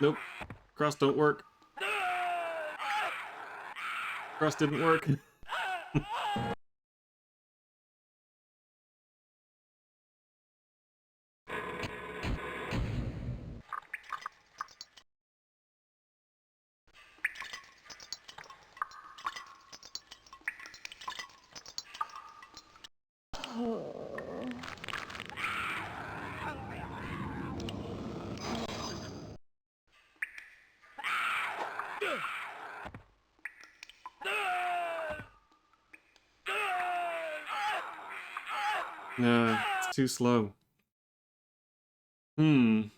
Nope. Cross don't work. Cross didn't work. No, it's too slow. Problem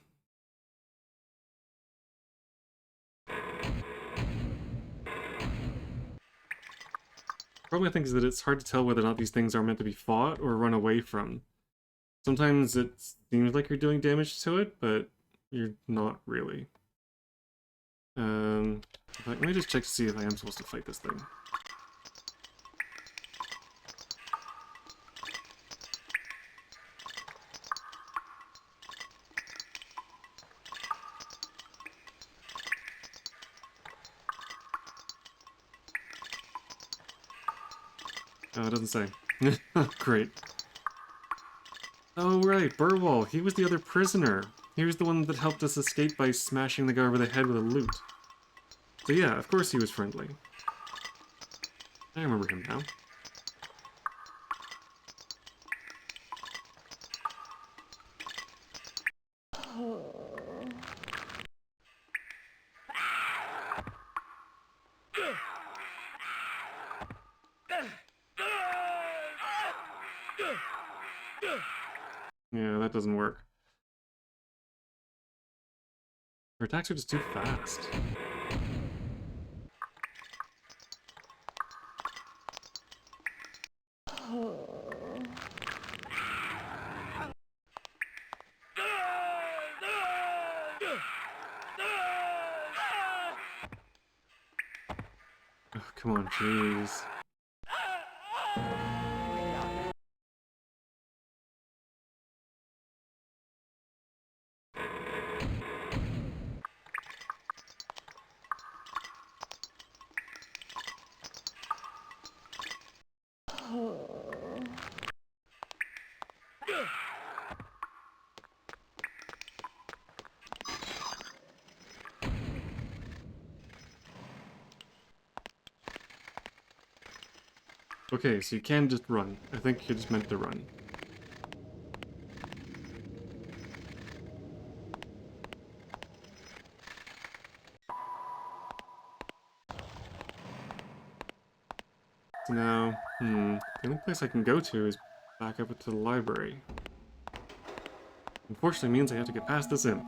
I think is that it's hard to tell whether or not these things are meant to be fought or run away from. Sometimes it seems like you're doing damage to it, but you're not really. Let me just check to see if I am supposed to fight this thing. Oh, it doesn't say. Great. Oh, right, Burwell. He was the other prisoner. He was the one that helped us escape by smashing the guy over the head with a lute. So yeah, of course he was friendly. I remember him now. Yeah, that doesn't work. Her attacks are just too fast. Oh, come on, jeez. Okay, so you can just run. I think you just meant to run. So now, the only place I can go to is back up to the library. Unfortunately means I have to get past this imp.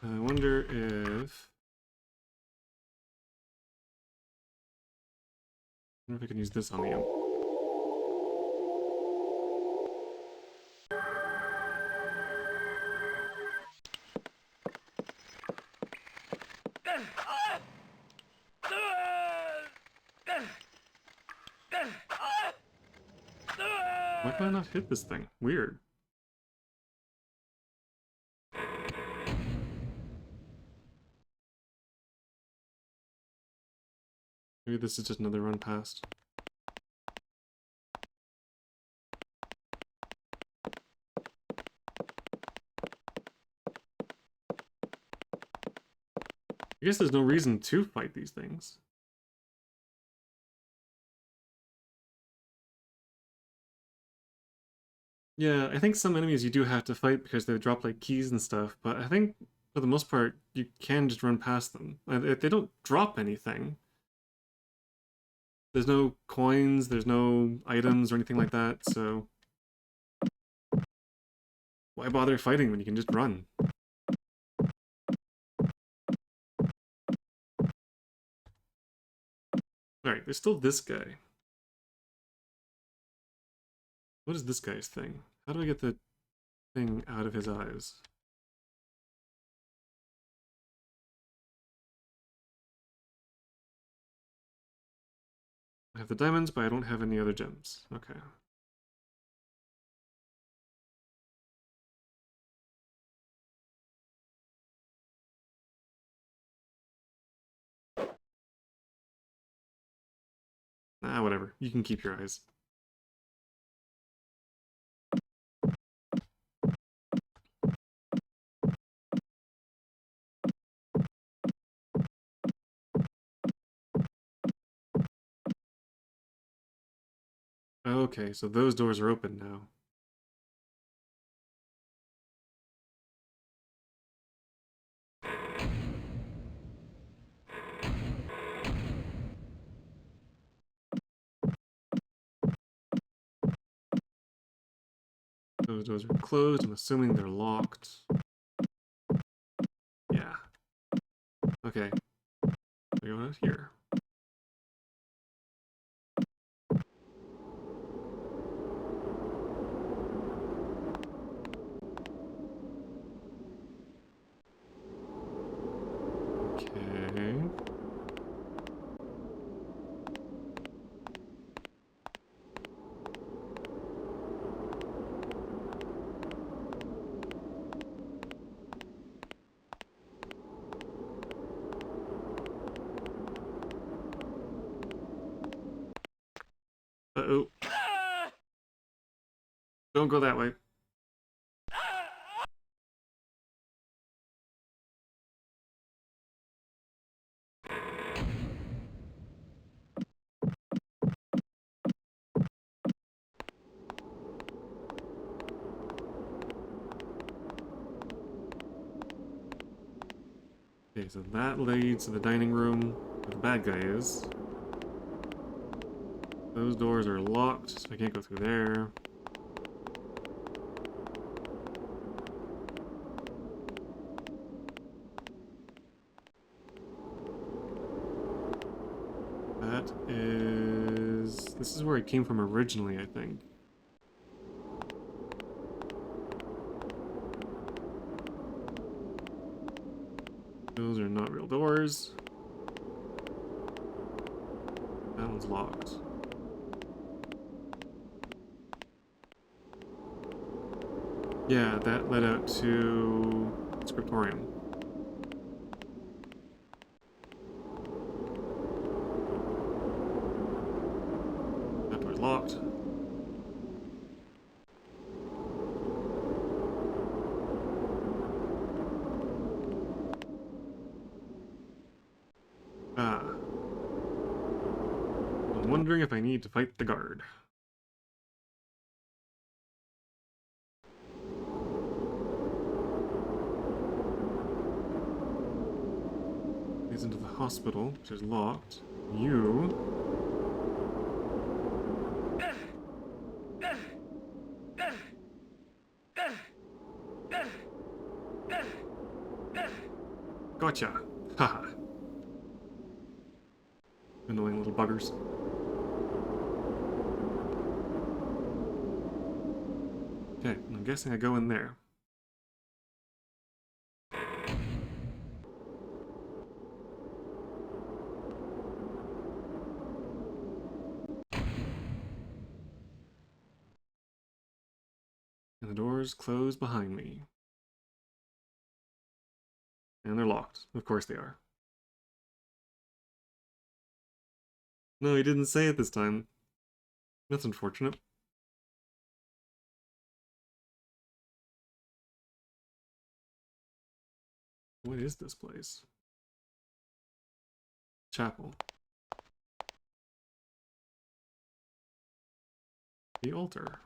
I wonder if... I wonder if I can use this on the imp. Why can I not hit this thing? Weird. Maybe this is just another run past. I guess there's no reason to fight these things. Yeah, I think some enemies you do have to fight because they drop like keys and stuff, but I think for the most part you can just run past them. They don't drop anything. There's no coins, there's no items or anything like that, so why bother fighting when you can just run? Alright, there's still this guy. What is this guy's thing? How do I get the thing out of his eyes? I have the diamonds, but I don't have any other gems. Okay. Ah, whatever. You can keep your eyes. Okay, so those doors are open now. Those doors are closed. I'm assuming they're locked. Yeah. Okay. We go out here. Okay. Uh-oh. Don't go that way. Okay, so that leads to the dining room where the bad guy is. Those doors are locked, so I can't go through there. That is... This is where it came from originally, I think. Those are not real doors. That one's locked. Yeah, that led out to Scriptorium. That door's locked. Ah. I'm wondering if I need to fight the guard. Leads into the hospital, which is locked. You... Gotcha! Haha. Annoying little buggers. Okay, I'm guessing I go in there. And the doors close behind me. And they're locked. Of course they are. No, he didn't say it this time. That's unfortunate. What is this place? Chapel. The altar.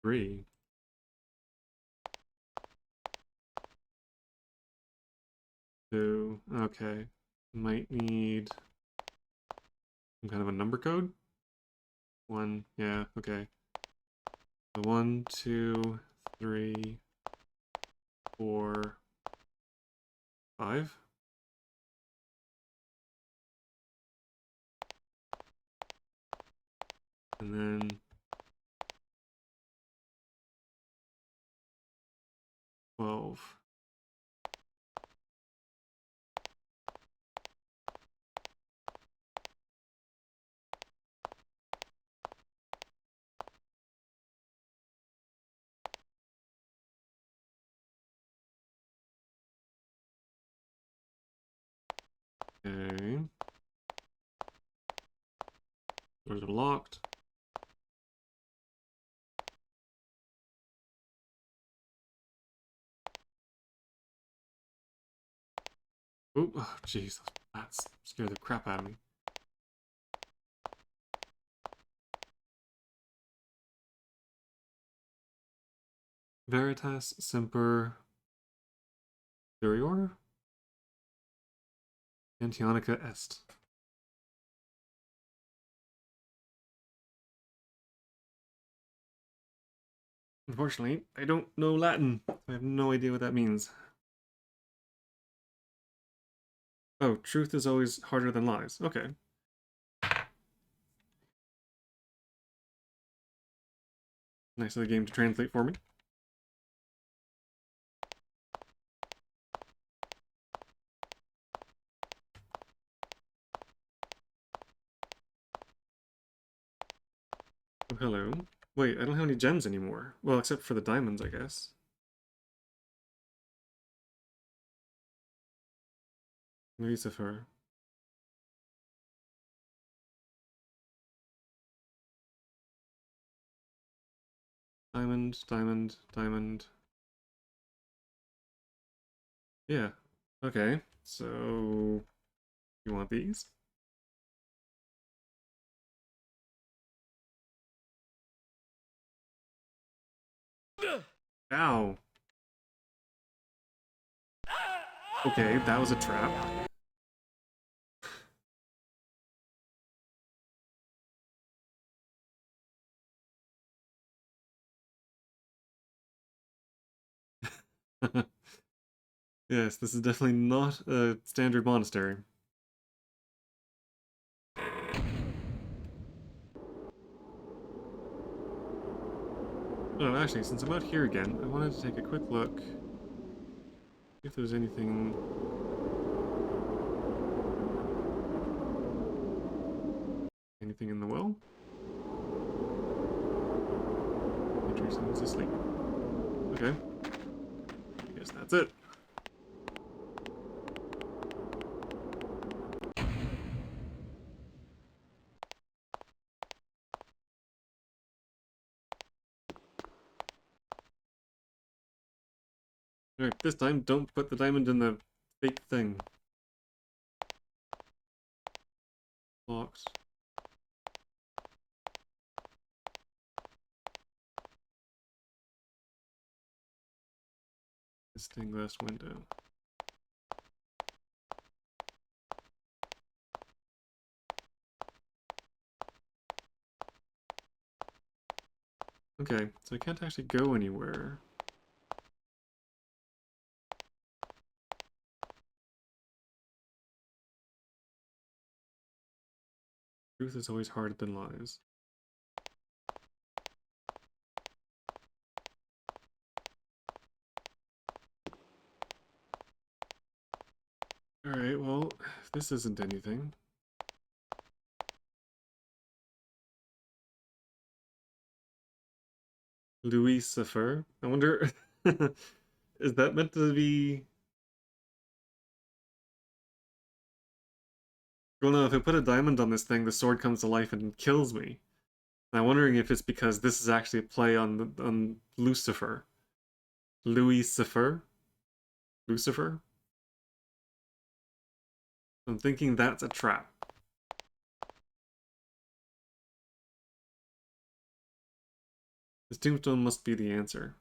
Three. Two. Okay. Might need some kind of a number code. One. Yeah, okay. So 1, 2, 3, 4, 5. And then 12. Okay. Doors are locked. Oh, jeez, those bats scared the crap out of me. Veritas Semper Superior? Antionicca Est. Unfortunately, I don't know Latin. I have no idea what that means. Oh, truth is always harder than lies. Okay. Nice of the game to translate for me. Oh, hello. Wait, I don't have any gems anymore. Well, except for the diamonds, I guess. Lucifer. Diamond, diamond, diamond. Yeah. Okay. So, you want these? Ow. Okay, that was a trap. Yes, this is definitely not a standard monastery. Oh, actually, since I'm out here again, I wanted to take a quick look. If there's anything... Anything in the well? Interesting's asleep. Okay. Guess that's it. Alright, this time don't put the diamond in the fake thing. Locked. The stained glass window. Okay, so I can't actually go anywhere. Truth is always harder than lies. Alright, well, this isn't anything. Lucifer? I wonder, is that meant to be... Well, no, if I put a diamond on this thing, the sword comes to life and kills me. And I'm wondering if it's because this is actually a play on Lucifer. Lucifer? Lucifer? I'm thinking that's a trap. This tombstone must be the answer.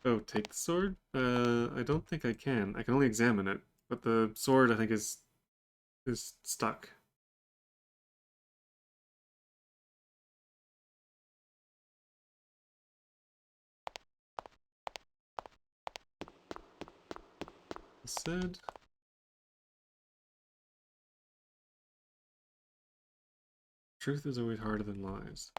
Oh, take the sword? I don't think I can. I can only examine it, but the sword I think is stuck. Said. Truth is always harder than lies.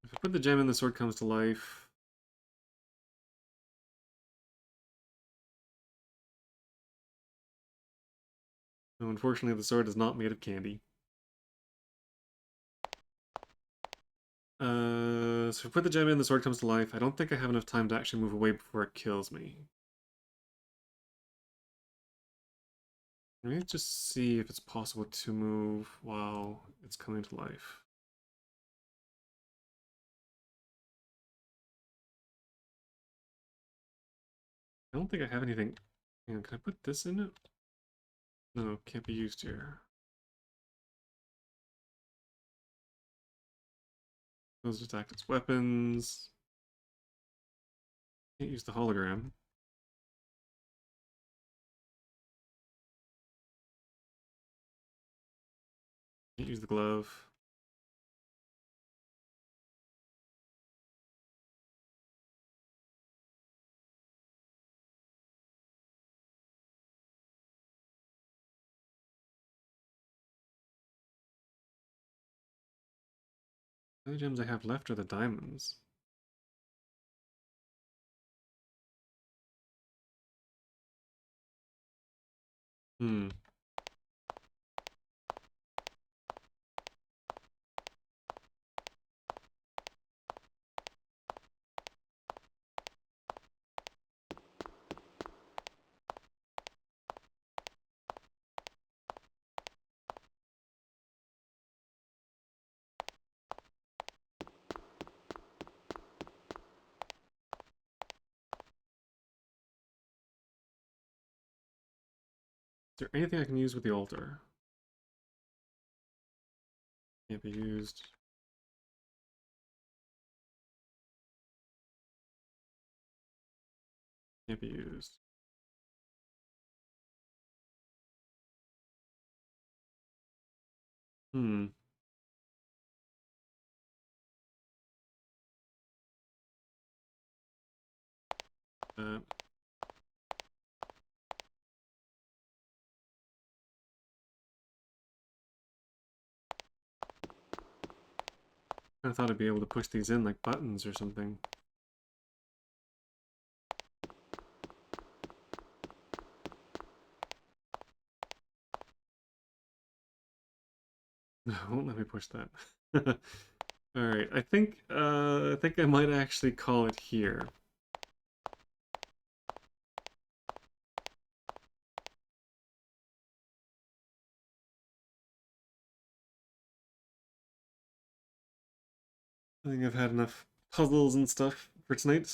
If I put the gem in, the sword comes to life. No, unfortunately, the sword is not made of candy. So if I put the gem in, the sword comes to life. I don't think I have enough time to actually move away before it kills me. Let me just see if it's possible to move while it's coming to life. I don't think I have anything. Hang on, can I put this in it? No, can't be used here. Those just act as weapons. Can't use the hologram. Can't use the glove. The only gems I have left are the diamonds. Hmm. Is there anything I can use with the altar? Can't be used. Can't be used. Hmm. Uh, I thought I'd be able to push these in like buttons or something. No, won't let me push that. Alright, I think I might actually call it here. I think I've had enough puzzles and stuff for tonight,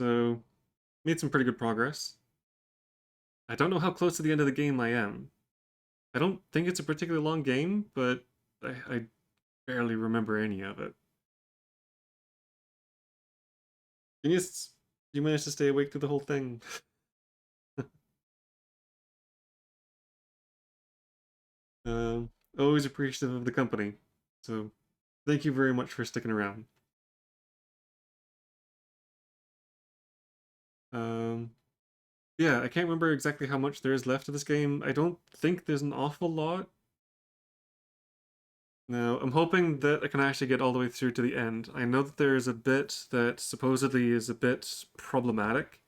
so made some pretty good progress. I don't know how close to the end of the game I am. I don't think it's a particularly long game, but I barely remember any of it. Can you manage to stay awake through the whole thing? Uh, Always appreciative of the company. So thank you very much for sticking around. Yeah, I can't remember exactly how much there is left of this game. I don't think there's an awful lot. Now, I'm hoping that I can actually get all the way through to the end. I know that there's a bit that supposedly is a bit problematic,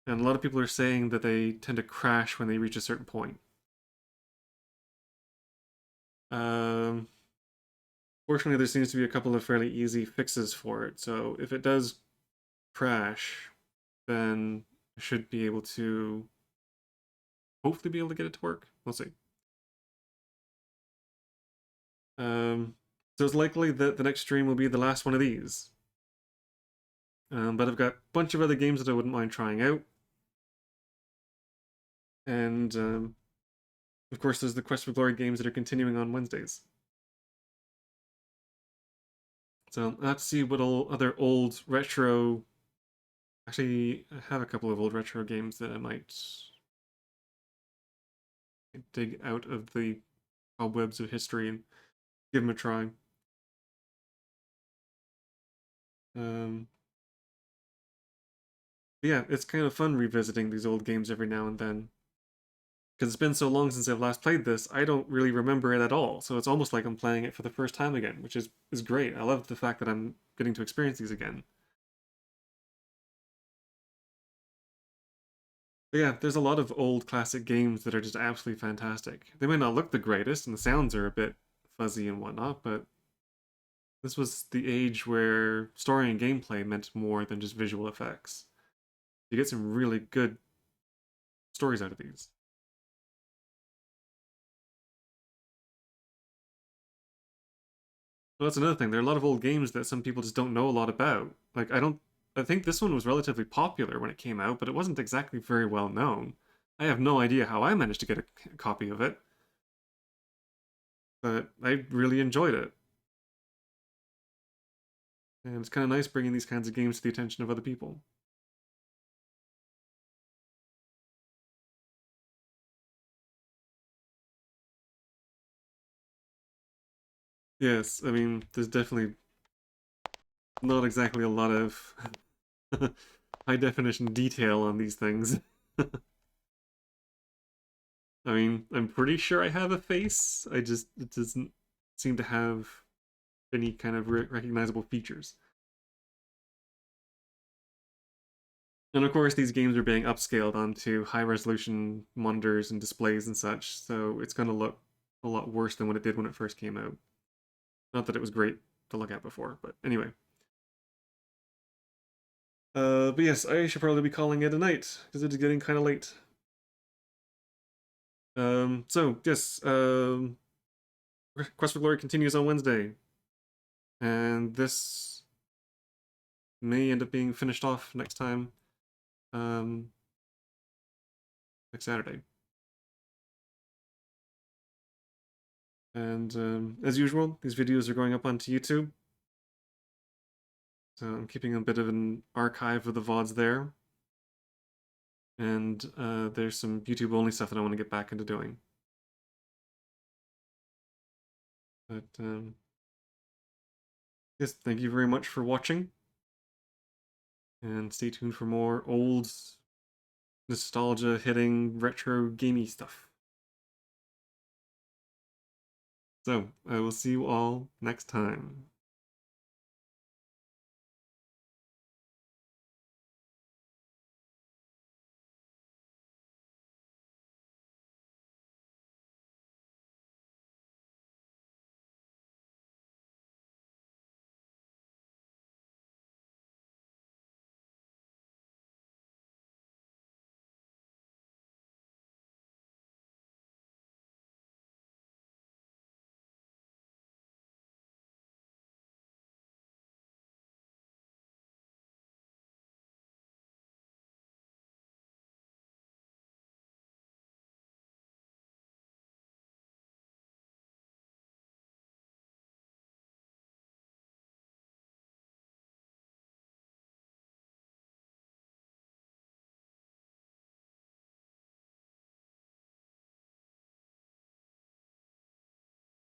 and a lot of people are saying that they tend to crash when they reach a certain point. Um, Fortunately, there seems to be a couple of fairly easy fixes for it, so if it does crash, then I should be able to hopefully be able to get it to work. We'll see. So it's likely that the next stream will be the last one of these. But I've got a bunch of other games that I wouldn't mind trying out. And of course, there's the Quest for Glory games that are continuing on Wednesdays. So I'll have to see what other old retro. Actually, I have a couple of old retro games that I might dig out of the cobwebs of history and give them a try. Um, yeah, it's kind of fun revisiting these old games every now and then. Because it's been so long since I've last played this, I don't really remember it at all. So it's almost like I'm playing it for the first time again, which is great. I love the fact that I'm getting to experience these again. But yeah, there's a lot of old classic games that are just absolutely fantastic. They may not look the greatest, and the sounds are a bit fuzzy and whatnot, but this was the age where story and gameplay meant more than just visual effects. You get some really good stories out of these. Well, that's another thing. There are a lot of old games that some people just don't know a lot about. Like, I think this one was relatively popular when it came out, but it wasn't exactly very well known. I have no idea how I managed to get a copy of it, but I really enjoyed it. And it's kind of nice bringing these kinds of games to the attention of other people. Yes, I mean, there's definitely not exactly a lot of high definition detail on these things. I mean, I'm pretty sure I have a face. It doesn't seem to have any kind of recognizable features. And of course, these games are being upscaled onto high resolution monitors and displays and such, so it's going to look a lot worse than what it did when it first came out. Not that it was great to look at before, but anyway. But yes, I should probably be calling it a night because it is getting kind of late. So yes, Quest for Glory continues on Wednesday, and this may end up being finished off next time, um, next Saturday. And as usual, these videos are going up onto YouTube, so I'm keeping a bit of an archive of the VODs there. And there's some YouTube only stuff that I want to get back into doing. But yes, thank you very much for watching. And stay tuned for more old nostalgia hitting retro gamey stuff. So I will see you all next time.